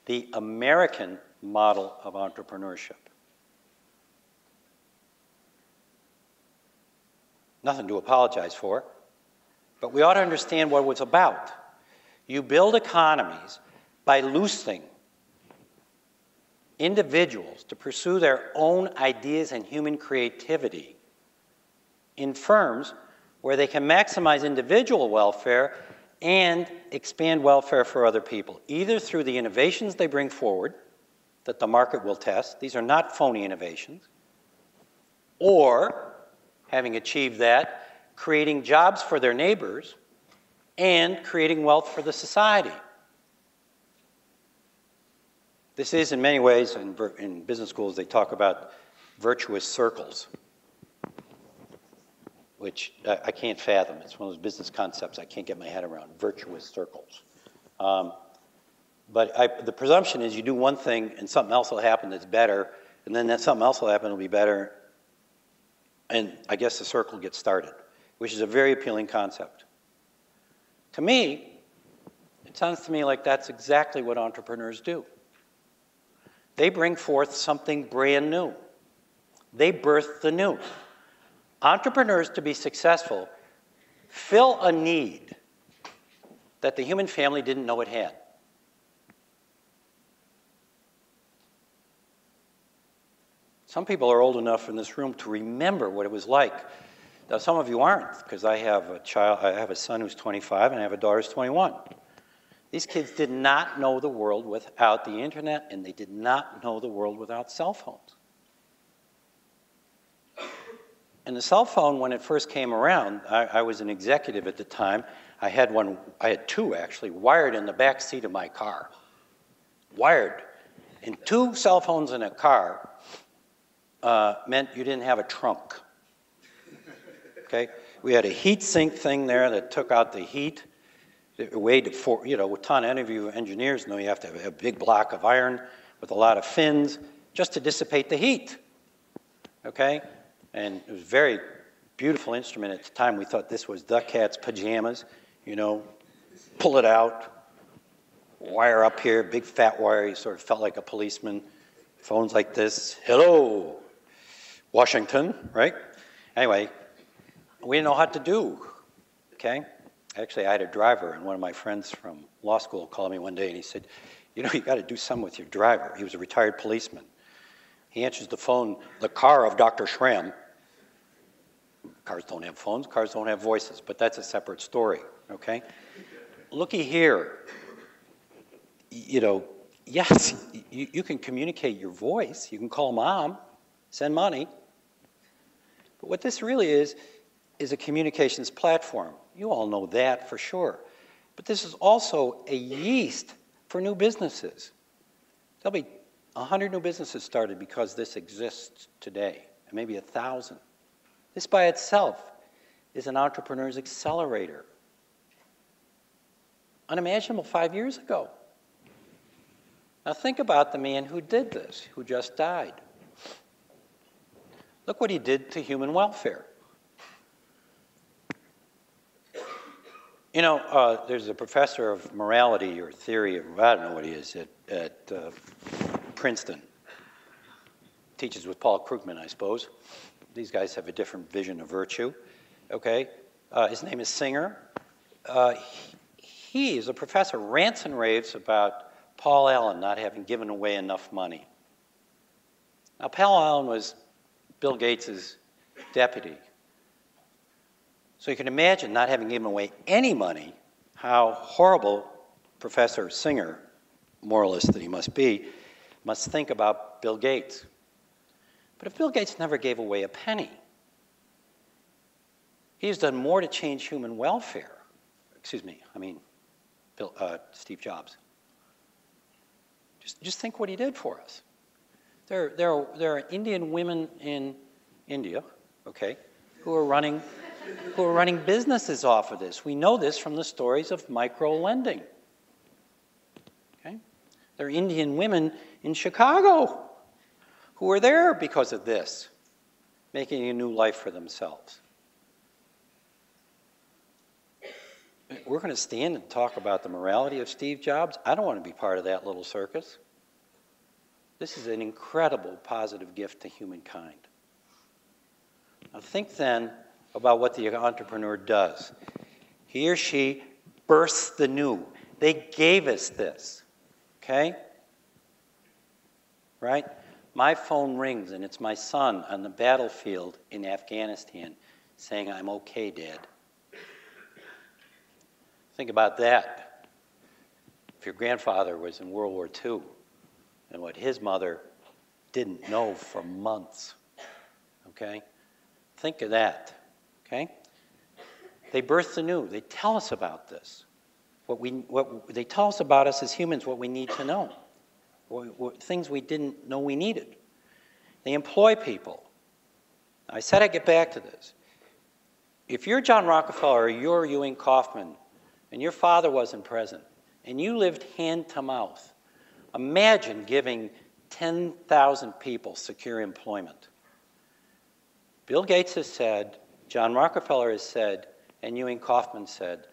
the American model of entrepreneurship. Nothing to apologize for, but we ought to understand what it was about. You build economies by loosing individuals to pursue their own ideas and human creativity in firms where they can maximize individual welfare and expand welfare for other people, either through the innovations they bring forward that the market will test, these are not phony innovations, or, having achieved that, creating jobs for their neighbors and creating wealth for the society. This is, in many ways, in business schools, they talk about virtuous circles, which I can't fathom. It's one of those business concepts I can't get my head around, virtuous circles. But the presumption is you do one thing and something else will happen that's better, and then that something else will happen will be better, and I guess the circle gets started, which is a very appealing concept. To me, it sounds to me like that's exactly what entrepreneurs do. They bring forth something brand new. They birth the new. Entrepreneurs, to be successful, fill a need that the human family didn't know it had. Some people are old enough in this room to remember what it was like. Now, some of you aren't, because I have a son who's 25 and I have a daughter who's 21. These kids did not know the world without the internet, and they did not know the world without cell phones. And the cell phone, when it first came around, I was an executive at the time, I had two actually, wired in the back seat of my car. Wired. And 2 cell phones in a car meant you didn't have a trunk. Okay? We had a heat sink thing there that took out the heat. It weighed, a ton. Any of you engineers know you have to have a big block of iron with a lot of fins just to dissipate the heat. Okay? And it was a very beautiful instrument at the time. We thought this was the cat's pajamas. Pull it out, wire up here, big fat wire. You sort of felt like a policeman. Phones like this. Hello, Washington, right? Anyway, we didn't know what to do, okay? Actually, I had a driver, and one of my friends from law school called me one day, and he said, you got to do something with your driver. He was a retired policeman. He answers the phone, the car of Dr. Schramm. Cars don't have phones, cars don't have voices, but that's a separate story, okay? Looky here. Yes, you can communicate your voice. You can call mom, send money. But what this really is a communications platform. You all know that for sure. But this is also a yeast for new businesses. There'll be 100 new businesses started because this exists today, and maybe 1,000. This by itself is an entrepreneur's accelerator. Unimaginable 5 years ago. Now think about the man who did this, who just died. Look what he did to human welfare. There's a professor of morality or theory of, I don't know what he is, at Princeton. Teaches with Paul Krugman, I suppose. These guys have a different vision of virtue, okay? His name is Singer. He is a professor, rants and raves about Paul Allen not having given away enough money. Now, Paul Allen was Bill Gates' deputy. So you can imagine not having given away any money, how horrible Professor Singer, moralist that he must be, must think about Bill Gates. But if Bill Gates never gave away a penny, he's done more to change human welfare. Steve Jobs. Just think what he did for us. There are Indian women in India, okay, who are running businesses off of this. We know this from the stories of micro-lending. Okay? There are Indian women in Chicago who are there because of this, making a new life for themselves. We're going to stand and talk about the morality of Steve Jobs. I don't want to be part of that little circus. This is an incredible positive gift to humankind. Now think then about what the entrepreneur does. He or she births the new. They gave us this, okay? Right? My phone rings and it's my son on the battlefield in Afghanistan saying, "I'm okay, Dad." Think about that. If your grandfather was in World War II and what his mother didn't know for months, okay? Think of that, okay? They birth the new. They tell us about this. They tell us about us as humans, what we need to know, things we didn't know we needed. They employ people. I said I'd get back to this. If you're John Rockefeller or you're Ewing Kauffman, and your father wasn't present, and you lived hand to mouth, imagine giving 10,000 people secure employment. Bill Gates has said, John Rockefeller has said, and Ewing Kauffman said,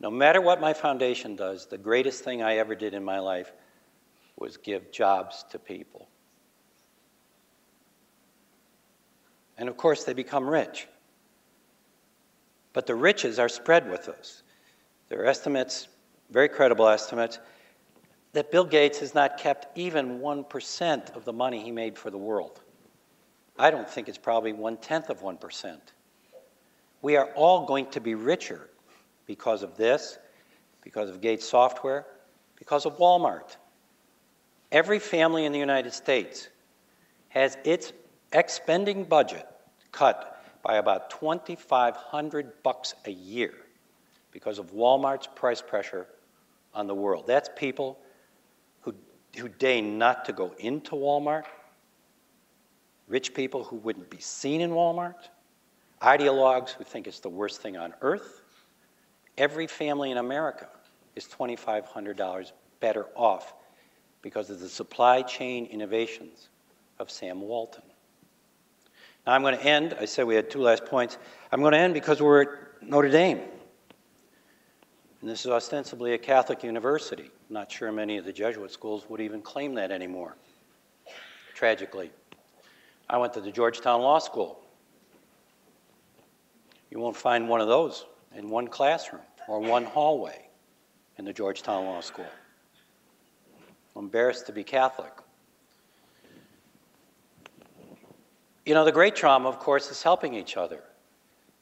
no matter what my foundation does, the greatest thing I ever did in my life was give jobs to people. And of course, they become rich. But the riches are spread with us. There are estimates, very credible estimates, that Bill Gates has not kept even 1% of the money he made for the world. I don't think it's probably 1/10 of 1%. We are all going to be richer because of this, because of Gates Software, because of Walmart. Every family in the United States has its expending budget cut by about $2,500 a year because of Walmart's price pressure on the world. That's people who deign not to go into Walmart, rich people who wouldn't be seen in Walmart, ideologues who think it's the worst thing on earth. Every family in America is $2,500 better off because of the supply chain innovations of Sam Walton. Now I'm going to end, I said we had two last points. I'm going to end because we're at Notre Dame. And this is ostensibly a Catholic university. I'm not sure many of the Jesuit schools would even claim that anymore, tragically. I went to the Georgetown Law School. You won't find one of those in one classroom or one hallway in the Georgetown Law School. I'm embarrassed to be Catholic. You know, the great trauma, of course, is helping each other.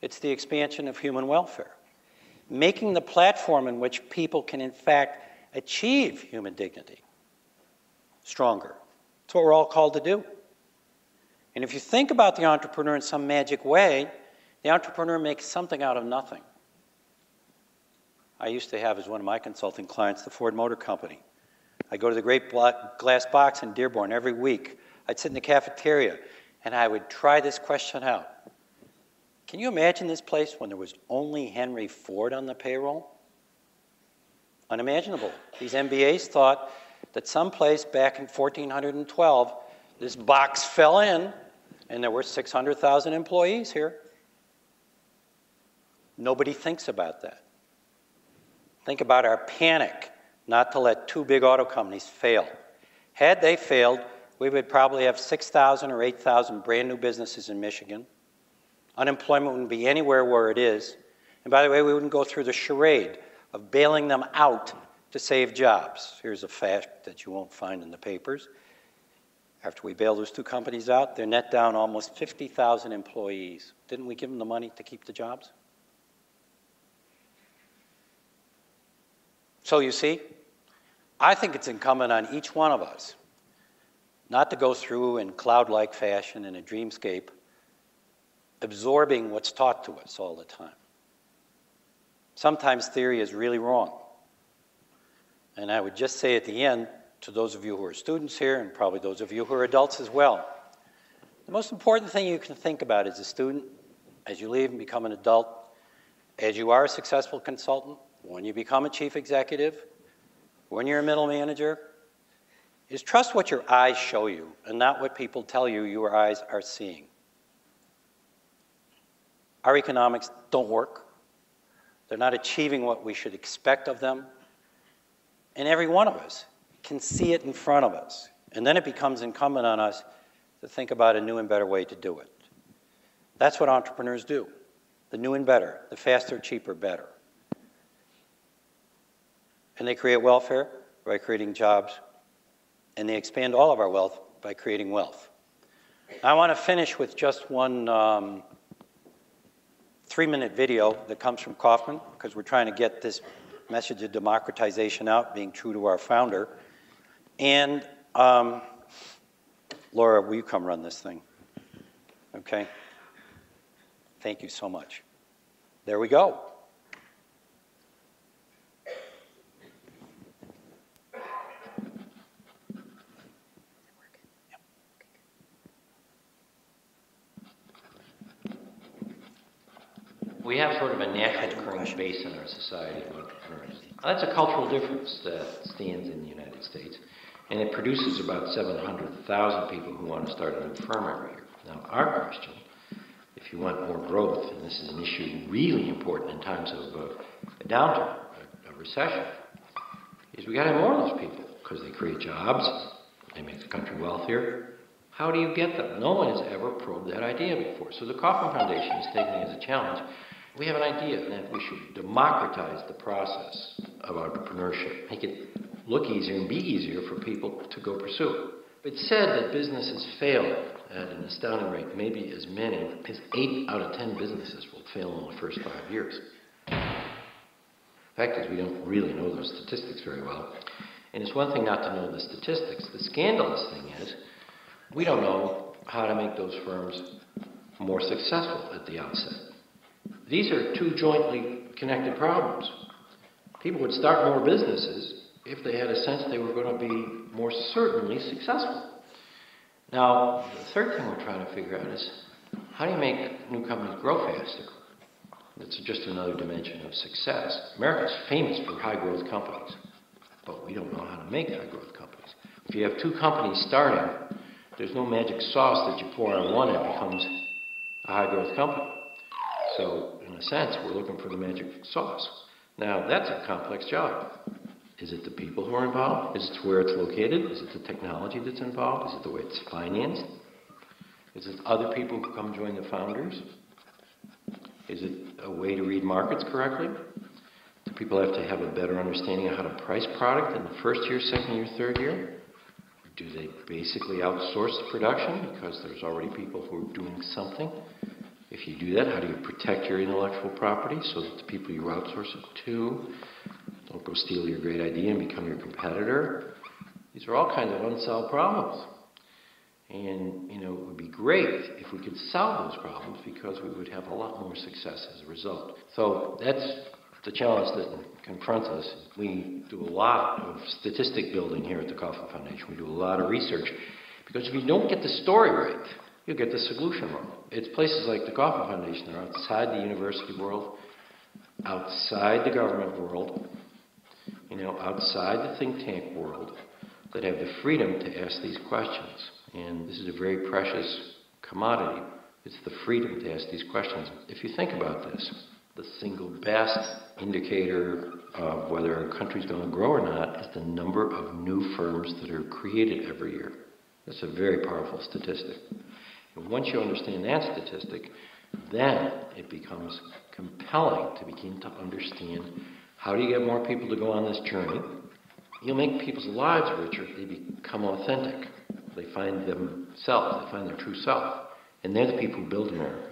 It's the expansion of human welfare, making the platform in which people can, in fact, achieve human dignity stronger. That's what we're all called to do. And if you think about the entrepreneur in some magic way, the entrepreneur makes something out of nothing. I used to have, as one of my consulting clients, the Ford Motor Company. I'd go to the Great Glass Box in Dearborn every week. I'd sit in the cafeteria, and I would try this question out. Can you imagine this place when there was only Henry Ford on the payroll? Unimaginable. These MBAs thought that someplace back in 1412, this box fell in, and there were 600,000 employees here. Nobody thinks about that. Think about our panic not to let two big auto companies fail. Had they failed, we would probably have 6,000 or 8,000 brand new businesses in Michigan. Unemployment wouldn't be anywhere where it is. And by the way, we wouldn't go through the charade of bailing them out to save jobs. Here's a fact that you won't find in the papers. After we bailed those two companies out, they're net down almost 50,000 employees. Didn't we give them the money to keep the jobs? So you see, I think it's incumbent on each one of us not to go through in cloud-like fashion in a dreamscape, absorbing what's taught to us all the time. Sometimes theory is really wrong. And I would just say at the end, to those of you who are students here, and probably those of you who are adults as well, the most important thing you can think about as a student, as you leave and become an adult, as you are a successful consultant, when you become a chief executive, when you're a middle manager, is trust what your eyes show you and not what people tell you your eyes are seeing. Our economics don't work. They're not achieving what we should expect of them. And every one of us can see it in front of us. And then it becomes incumbent on us to think about a new and better way to do it. That's what entrepreneurs do. The new and better, the faster, cheaper, better. And they create welfare by creating jobs, and they expand all of our wealth by creating wealth. I want to finish with just one 3-minute video that comes from Kaufman, because we're trying to get this message of democratization out, being true to our founder. And Laura, will you come run this thing? Okay. Thank you so much. There we go. We have sort of a naturally occurring base in our society of entrepreneurs. That's a cultural difference that stands in the United States, and it produces about 700,000 people who want to start a new firm every year. Now, our question, if you want more growth, and this is an issue really important in times of a downturn, a recession, is we got to have more of those people because they create jobs, they make the country wealthier. How do you get them? No one has ever probed that idea before. So the Kaufman Foundation is taking it as a challenge. We have an idea that we should democratize the process of entrepreneurship, make it look easier and be easier for people to go pursue. It's said that businesses fail at an astounding rate. Maybe as many as 8 out of 10 businesses will fail in the first 5 years. The fact is, we don't really know those statistics very well. And it's one thing not to know the statistics. The scandalous thing is, we don't know how to make those firms more successful at the outset. These are two jointly connected problems. People would start more businesses if they had a sense they were going to be more certainly successful. Now, the third thing we're trying to figure out is, how do you make new companies grow faster? It's just another dimension of success. America's famous for high-growth companies, but we don't know how to make high-growth companies. If you have two companies starting, there's no magic sauce that you pour on one and it becomes a high-growth company. So, in a sense, we're looking for the magic sauce. Now, that's a complex job. Is it the people who are involved? Is it where it's located? Is it the technology that's involved? Is it the way it's financed? Is it other people who come join the founders? Is it a way to read markets correctly? Do people have to have a better understanding of how to price product in the first year, second year, third year? Do they basically outsource the production because there's already people who are doing something? If you do that, how do you protect your intellectual property so that the people you outsource it to don't go steal your great idea and become your competitor? These are all kinds of unsolved problems. And, you know, it would be great if we could solve those problems because we would have a lot more success as a result. So that's the challenge that confronts us. We do a lot of statistic building here at the Kaufman Foundation. We do a lot of research because if you don't get the story right, you'll get the solution wrong. It's places like the Kaufman Foundation that are outside the university world, outside the government world, you know, outside the think tank world, that have the freedom to ask these questions. And this is a very precious commodity. It's the freedom to ask these questions. If you think about this, the single best indicator of whether a country's going to grow or not is the number of new firms that are created every year. That's a very powerful statistic. And once you understand that statistic, then it becomes compelling to begin to understand how do you get more people to go on this journey. You'll make people's lives richer if they become authentic. They find themselves, they find their true self. And they're the people who build America.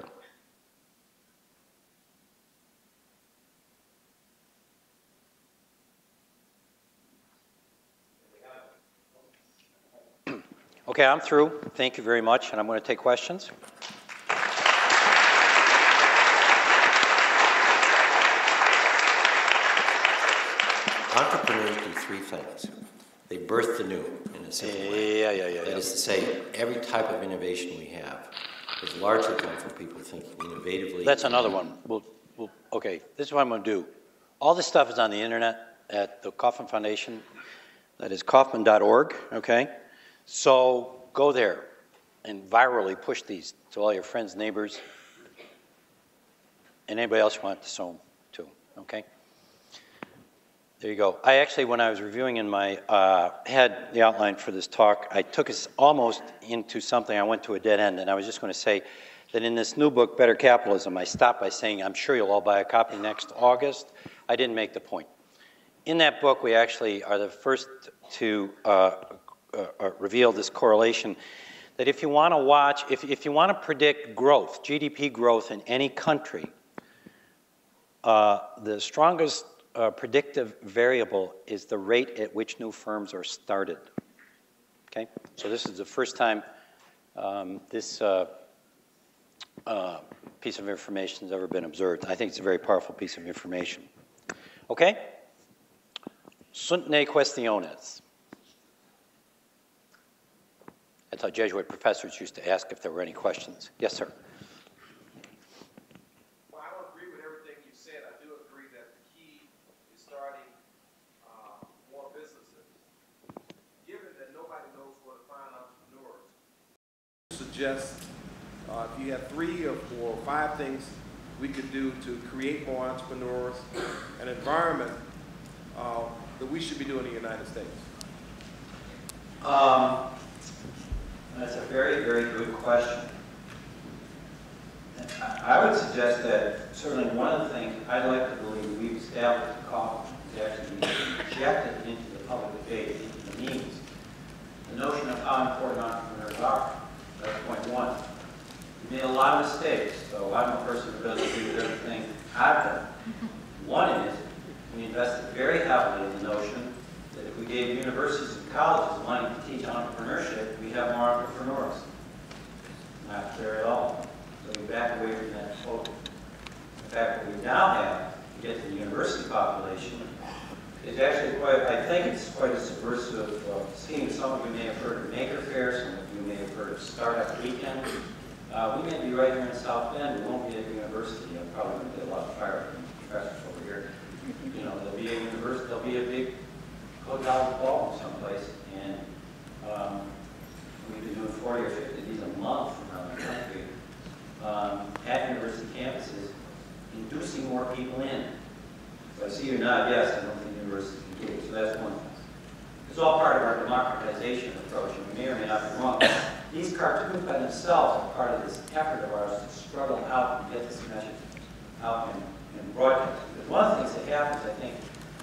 Okay, I'm through. Thank you very much, and I'm going to take questions. Entrepreneurs do three things. They birth the new in a simple way. That is to say, every type of innovation we have has largely come from people thinking innovatively. That's another one. Okay, this is what I'm going to do. All this stuff is on the internet at the Kaufman Foundation. That is kaufman.org, okay? So go there and virally push these to all your friends, neighbors, and anybody else you want to sow them to, okay? There you go. I actually, when I was reviewing in my head the outline for this talk, I took us almost into something. I went to a dead end, and I was just going to say that in this new book, Better Capitalism, I stopped by saying, I'm sure you'll all buy a copy next August. I didn't make the point. In that book, we actually are the first to reveal this correlation that if you want to watch, if you want to predict growth, GDP growth in any country, the strongest predictive variable is the rate at which new firms are started. Okay, so this is the first time this piece of information has ever been observed. I think it's a very powerful piece of information. Okay, sunt ne questiones. That's how Jesuit professors used to ask if there were any questions. Yes, sir. Well, I don't agree with everything you said. I do agree that the key is starting more businesses. Given that nobody knows where to find entrepreneurs, suggest if you have 3 or 4 or 5 things we could do to create more entrepreneurs, an environment that we should be doing in the United States. That's a very, very good question. I would suggest that certainly one of the things I'd like to believe we've established at Kaufman is actually injected into the public debate, into the means, the notion of how important entrepreneurs are. That's point one. We made a lot of mistakes, so I'm a person who doesn't agree with everything I've done. One is we invested very heavily in the notion that if we gave universities and colleges money to teach entrepreneurship, we'd have more entrepreneurs. Not clear at all. So we back away from that quote. In fact, what we now have to get to the university population is actually quite, I think it's quite a subversive scheme. Some of you may have heard of Maker Fair, some of you may have heard of Startup Weekend. We may be right here in South Bend. We won't be at the university. I'm probably going to get a lot of fire from professors over here. You know, there'll be a university, there'll be a big hotel ball someplace, and we've been doing 40 or 50 of these a month around the country at university campuses, inducing more people in. So I see you nod yes, I don't think universities can do it, so that's one thing. It's all part of our democratization approach, and we may or may not be wrong. These cartoons by themselves are part of this effort of ours to struggle out and get this message out and broadcast. Because one of the things that happens, I think,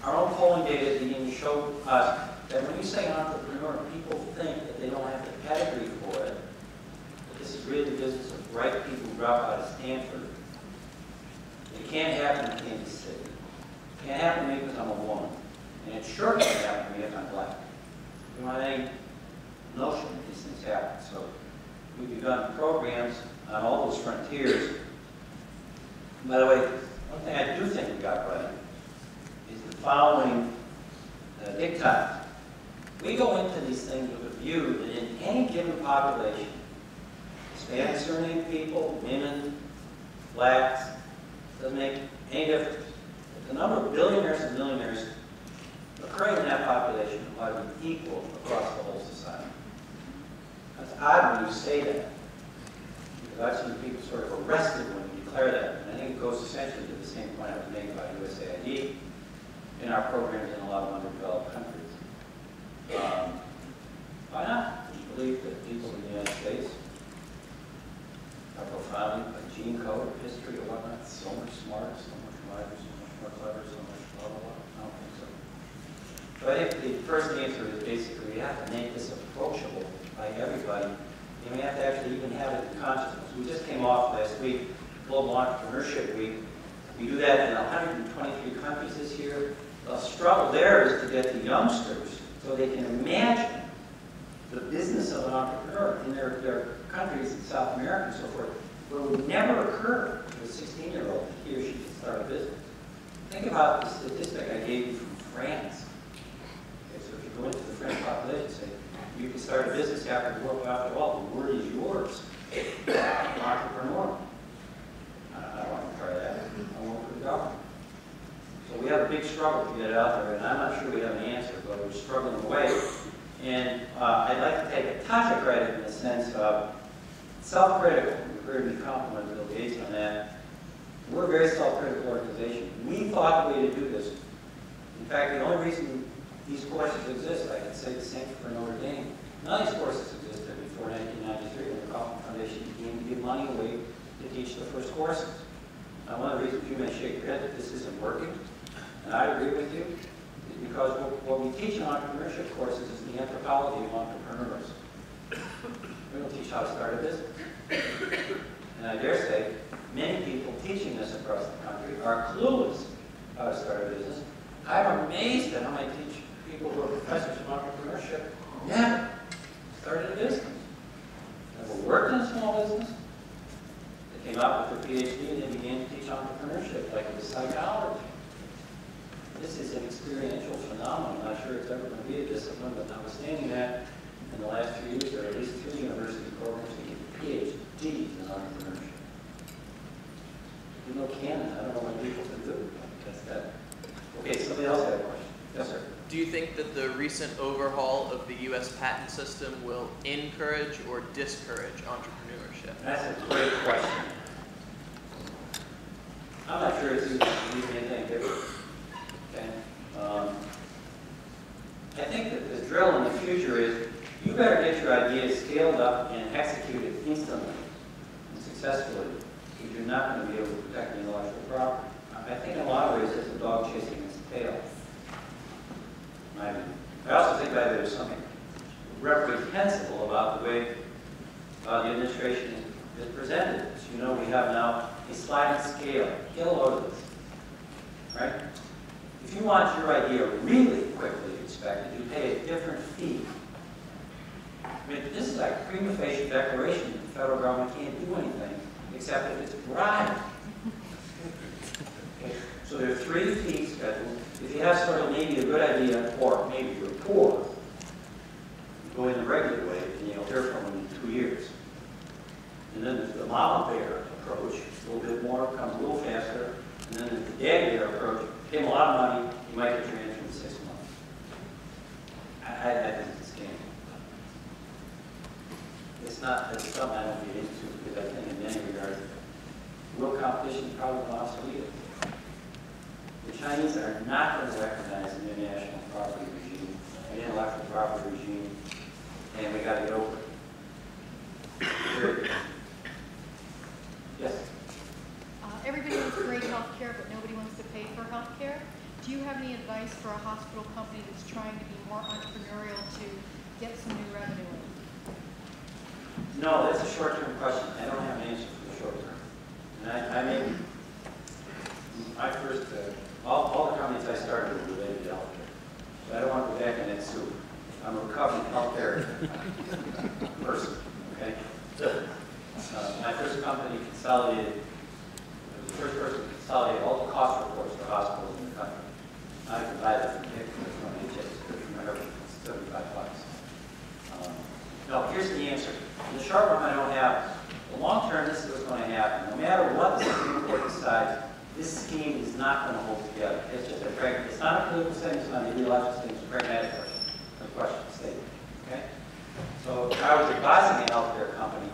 our own polling data at the beginning showed us that when you say entrepreneur, people think that they don't have the pedigree for it. But this is really the business of bright people who drop out of Stanford. It can't happen in Kansas City. It can't happen to me because I'm a woman. And it sure can't happen to me if I'm black. We don't have any notion that these things happen. So we've begun programs on all those frontiers. And by the way, one thing I do think we got right is the following dictum. We go into these things with a view that in any given population, Hispanic surname people, women, blacks, doesn't make any difference. The number of billionaires and millionaires occurring in that population ought to be equal across the whole society. That's odd when you say that, because I've seen people sort of arrested when you declare that. And I think it goes essentially to the same point I was made by USAID in our programs in a lot of underdeveloped countries. Why not? We believe that people in the United States are profoundly, by gene code, or history, or whatnot, so much smarter, so much wiser, so much more clever, so much blah, blah, blah. I don't think so. So I think the first answer is basically we have to make this approachable by everybody, and we have to actually even have it in consciousness. We just came off last week, Global Entrepreneurship Week. We do that in 123 countries this year. The struggle there is to get the youngsters so they can imagine the business of an entrepreneur in their countries in South America and so forth, where it would never occur to a 16-year-old that he or she can start a business. Think about the statistic I gave you from France. Okay, so if you go into the French population, say, you can start a business after the war. After all, the word is yours. Entrepreneur. I don't want to try that. I work for the government. So we have a big struggle to get it out there, and I'm not sure we have an answer, but we're struggling away. And I'd like to take a touch of credit in the sense of self-critical. You've heard me compliment Bill Gates on that. We're a very self-critical organization. We thought the way to do this. In fact, the only reason these courses exist, I can say the same for Notre Dame. None of these courses existed before 1993 when the Kaufman Foundation began to give money away to teach the first courses. Now, one of the reasons you may shake your head that this isn't working, and I agree with you, is because what we teach in entrepreneurship courses is the anthropology of entrepreneurs. We don't teach how to start a business. And I dare say, many people teaching this across the country are clueless how to start a business. I'm amazed at how many people who are professors of entrepreneurship never started a business. Never worked in a small business. They came out with their PhD and they began to teach entrepreneurship, like it was psychology. This is an experiential phenomenon. I'm not sure it's ever going to be a discipline, but notwithstanding that, in the last 3 years, there are at least 3 university programs that give PhDs in entrepreneurship. There's no canon. I don't know what people can do. That's that. Okay, somebody else had a question. Yes, sir. Do you think that the recent overhaul of the U.S. patent system will encourage or discourage entrepreneurship? That's a great question. I'm not sure it's even anything different. Okay? I think that the drill in the future is you better get your ideas scaled up and executed instantly and successfully, because you're not going to be able to protect the intellectual property. I think in a lot of ways it's a dog chasing its tail. I also think that there's something reprehensible about the way the administration is presented. As you know, we have now a sliding scale. Get a load of this. Right? If you want your idea really quickly inspected, you pay a different fee. I mean, this is like prima facie declaration that the federal government can't do anything except if it's bribed. So there are 3 fee schedules. If you have sort of maybe a good idea, or maybe you're poor, you go in the regular way, and you'll hear from them in 2 years. And then there's the mama bear approach, a little bit more, comes a little faster. And then there's the daddy bear approach, pay them a lot of money, you might get your answer in 6 months. I think it's a scam. It's something I don't get into, because I think in many regards, real competition is probably obsolete. The Chinese are not going to recognize an international property regime, an intellectual property regime, and we got to get over it. Period. Yes? Everybody wants great health care, but nobody wants to pay for health care. Do you have any advice for a hospital company that's trying to be more entrepreneurial to get some new revenue in? No, that's a short-term question. I don't have an answer for the short term. And I mean, I first, all the companies I started were related to health care. So I don't want to go back in that soup. I'm a recovering health care person, okay? My first company consolidated, I was the first person to consolidate all the cost reports for hospitals in the country. I could buy that from NHS, remember, it's $75. No, here's the answer. In the short run, I don't have. The long term, this is what's going to happen. No matter what the Supreme Court decides, this scheme is not going to hold together. It's just a pragmatic. It's not a political statement. It's not a ideological statement. It's a pragmatic question. A question statement. Okay. So if I was advising a healthcare company,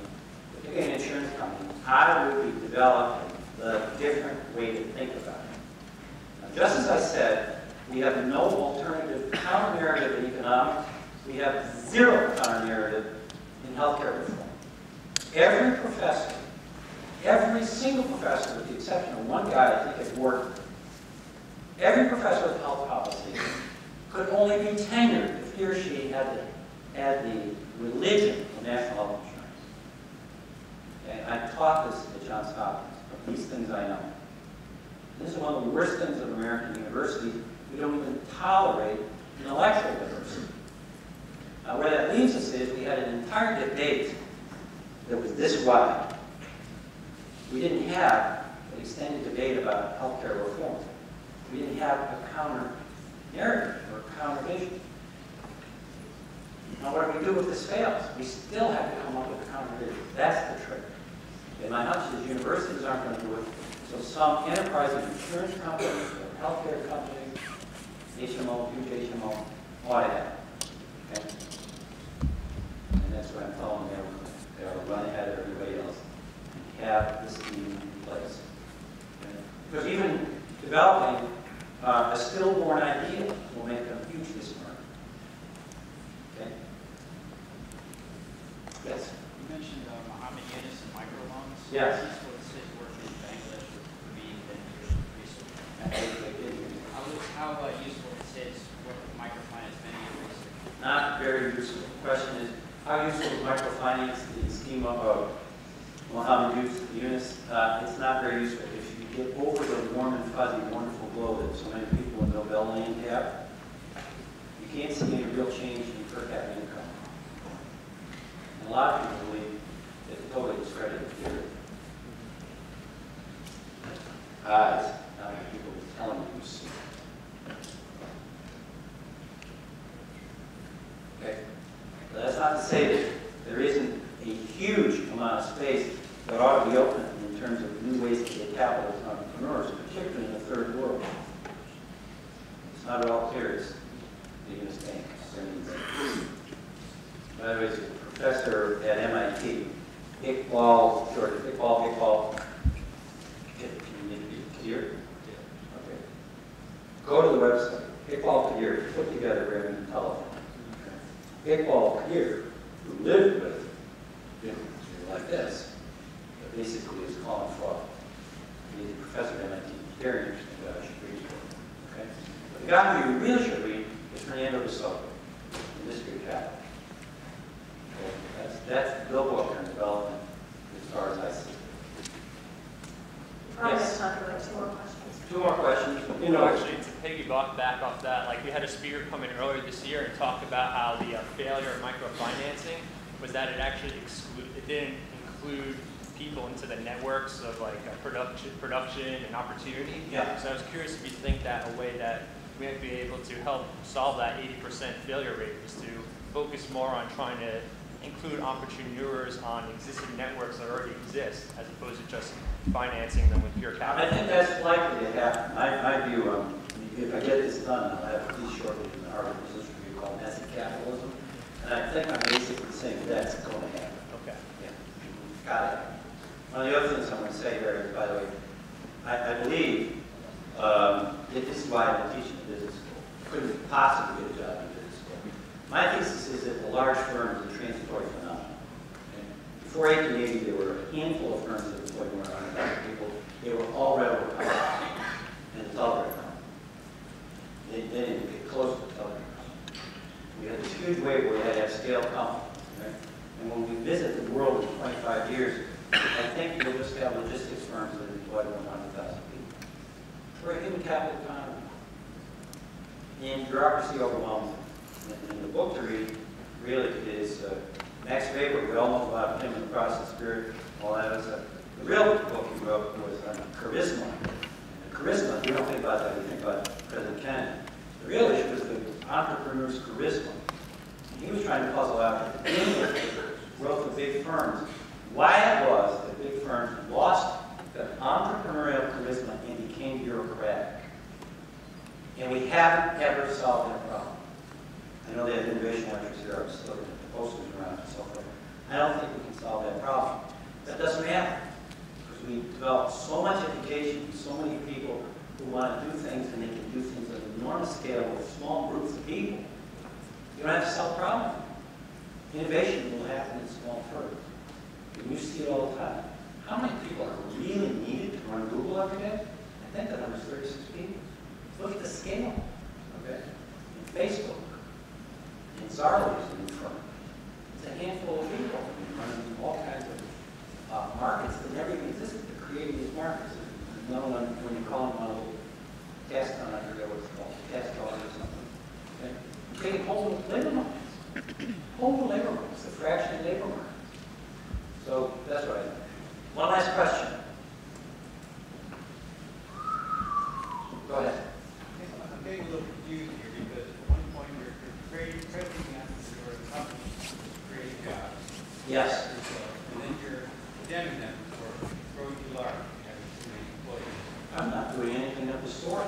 particularly an insurance company, I would be developing the different way to think about it. Now, just as I said, we have no alternative counter-narrative in economics. We have zero counter-narrative in healthcare reform. Every professor, every single professor, with the exception of one guy I think at Wharton, every professor of health policy could only be tenured if he or she had the religion of national health insurance. And I taught this at Johns Hopkins, but these things I know. This is one of the worst things of American university. We don't even tolerate intellectual diversity. Now, where that leaves us is we had an entire debate that was this wide. We didn't have an extended debate about healthcare reform. We didn't have a counter-narrative or a counter-vision. Now, what do we do if this fails? We still have to come up with a counter-vision. That's the trick. And my hunch is universities aren't going to do it, so some enterprising insurance companies or healthcare companies, HMO, huge HMO, ought to have it. Okay? And that's what I'm telling them. They ought to run ahead of everybody else and have this scheme in place. Okay? Because even developing a stillborn idea will make them hugely smart. Okay? Yes? You mentioned Mohammed Yunus and microloans. Yes. He's what says working in Bangladesh would be beneficial research. How useful is his work with microfinance many research? Not very useful. The question is, how useful is microfinance, the scheme of Mohammed Yunus? It's not very useful. If you get over the warm and fuzzy, wonderful glow that so many people in Nobel land have, you can't see any real change in per capita income. And a lot of people believe that it's totally discredited theory. Eyes, not the people telling you to see. Okay? But that's not to say that there isn't a huge amount of space that ought to be open in terms of new ways to get capital to entrepreneurs, particularly in the third world. It's not at all clear it's the Yunus Bank. By the way, he's a professor at MIT. Iqbal. Here? Okay. Go to the website. Iqbal Kadir put together Raymond telephone. Iqbal Kadir, who lived with like this, but basically is calling fraud. He's a professor at MIT. Very interesting guy. I should read it. Okay? But the guy who you really should read is Fernando de Soto, the Mystery of Capital. Okay? That's the book on development as far as I see it. Yes. Time for like 2 more questions. 2 more questions. You know, actually, to piggyback back off that, like we had a speaker come in earlier this year and talk about how the failure of microfinancing was that it actually didn't include people into the networks of like production and opportunity. Yeah. So I was curious if you think that a way that we might be able to help solve that 80% failure rate is to focus more on trying to include entrepreneurs on existing networks that already exist, as opposed to just financing them with pure capital. I think that's likely to happen. My view, if I get this done, I'll have a piece shortly in the Harvard Business Review called Messy Capitalism. And I think I'm basically saying that's going to happen. Okay. Yeah. Got it. One of the other things I'm going to say here is, by the way, I believe that this is why I'm teaching a business school. Couldn't possibly get a job in business school. My thesis is that the large firm is a transitory phenomenon. Okay? Before 1880, there were a handful of firms that employed more than 100,000 people. They were all railroad companies and telegraph companies. They didn't get close to telegraph companies. We had this huge wave where we had to have scale companies. Right? And when we visit the world in 25 years, I think we'll just have logistics firms that employ 100,000 people. We're a human capital economy. And bureaucracy overwhelms it. And the book to read really is Max Weber. We all know about him in the Protestant Spirit. All that was the real book he wrote was on charisma. And charisma, you don't think about that, you think about President Kennedy. The real issue was the entrepreneur's charisma. And he was trying to puzzle out the growth of big firms, why it was that big firms lost the entrepreneurial charisma and became bureaucratic. And we haven't ever solved that problem. I know they have innovation lectures here. I'm just looking at the posters around and so forth. I don't think we can solve that problem. That doesn't matter. Because we developed so much education, so many people who want to do things, and they can do things at an enormous scale with small groups of people. You don't have to solve the problem. Innovation will happen in small firms. And you see it all the time. How many people are really needed to run Google every day? I think the number is 36 people. Look at the scale. Okay? In Facebook. And Zarly is a new firm. It's a handful of people running all kinds of markets that never even existed. They're creating these markets. No one, when you call them one of the task on, I forget what it's called, task on or something. Okay? Creating whole new labor markets. Whole new labor markets, the fraction labor markets. So that's what I think. One last question. Go ahead. I'm getting a little confused here because at one point you're creating your company, creating jobs. Yes. And then you're condemning them for growing too large and having too many employees. I'm not doing anything of the sort.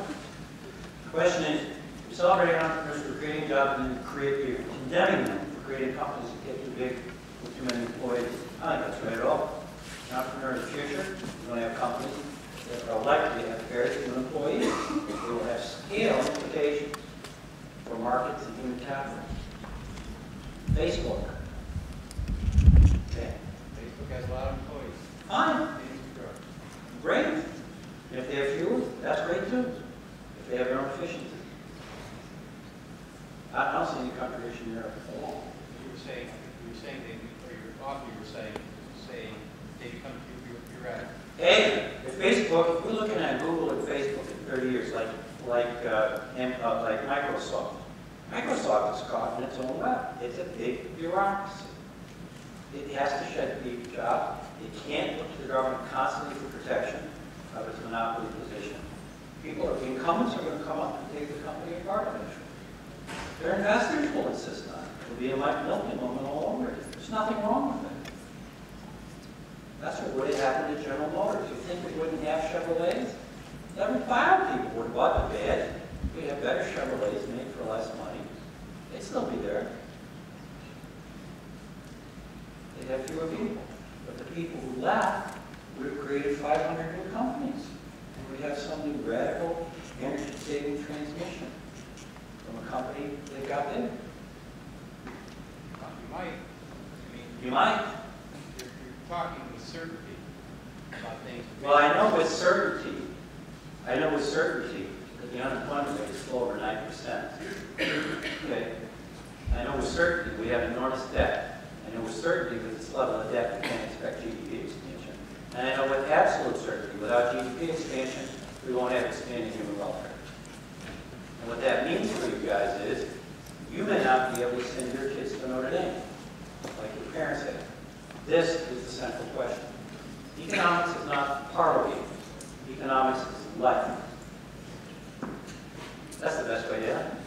The question is, you're celebrating entrepreneurs for creating jobs and then you're condemning them for creating companies that get too big with too many employees. I think that's right at all. An entrepreneur in the future, you're going to have companies that are likely to have very few employees. They will have scale implications for markets and human capital. Facebook. Okay. Facebook has a lot of employees. Fine. Great. And if they have fewer, that's great too. If they have their own efficiency. I don't see any contradiction there at all. You were saying they, or your author, you were saying they become bureaucratic. Hey, if Facebook, if we're looking at Google and Facebook in 30 years, like Microsoft. Microsoft is caught in its own web. It's a big bureaucracy. It has to shed big jobs. It can't look to the government constantly for protection of its monopoly position. People, the incumbents are going to come up and take the company apart eventually. Their investors will insist on it. It'll be a Mike Milton moment all over it. There's nothing wrong with it. That's what would have happened to General Motors. You think we wouldn't have Chevrolets? Every 5 people would have bought the badge. We'd have better Chevrolets made for less money. They'd still be there. They'd have fewer people. But the people who left would have created 500 new companies. And we'd have some new radical energy-saving transmission from a company that got big. You might. You might. You're talking with certainty about things. Well, I know with certainty that the unemployment rate is still over 9%. Okay. I know with certainty we have enormous debt. I know with certainty with this level of debt we can't expect GDP expansion. And I know with absolute certainty, without GDP expansion, we won't have expanding human welfare. And what that means for you guys is, you may not be able to send your kids to Notre Dame, like your parents had. This is the central question. Economics is not parley. Economics is life. That's the best way to end it.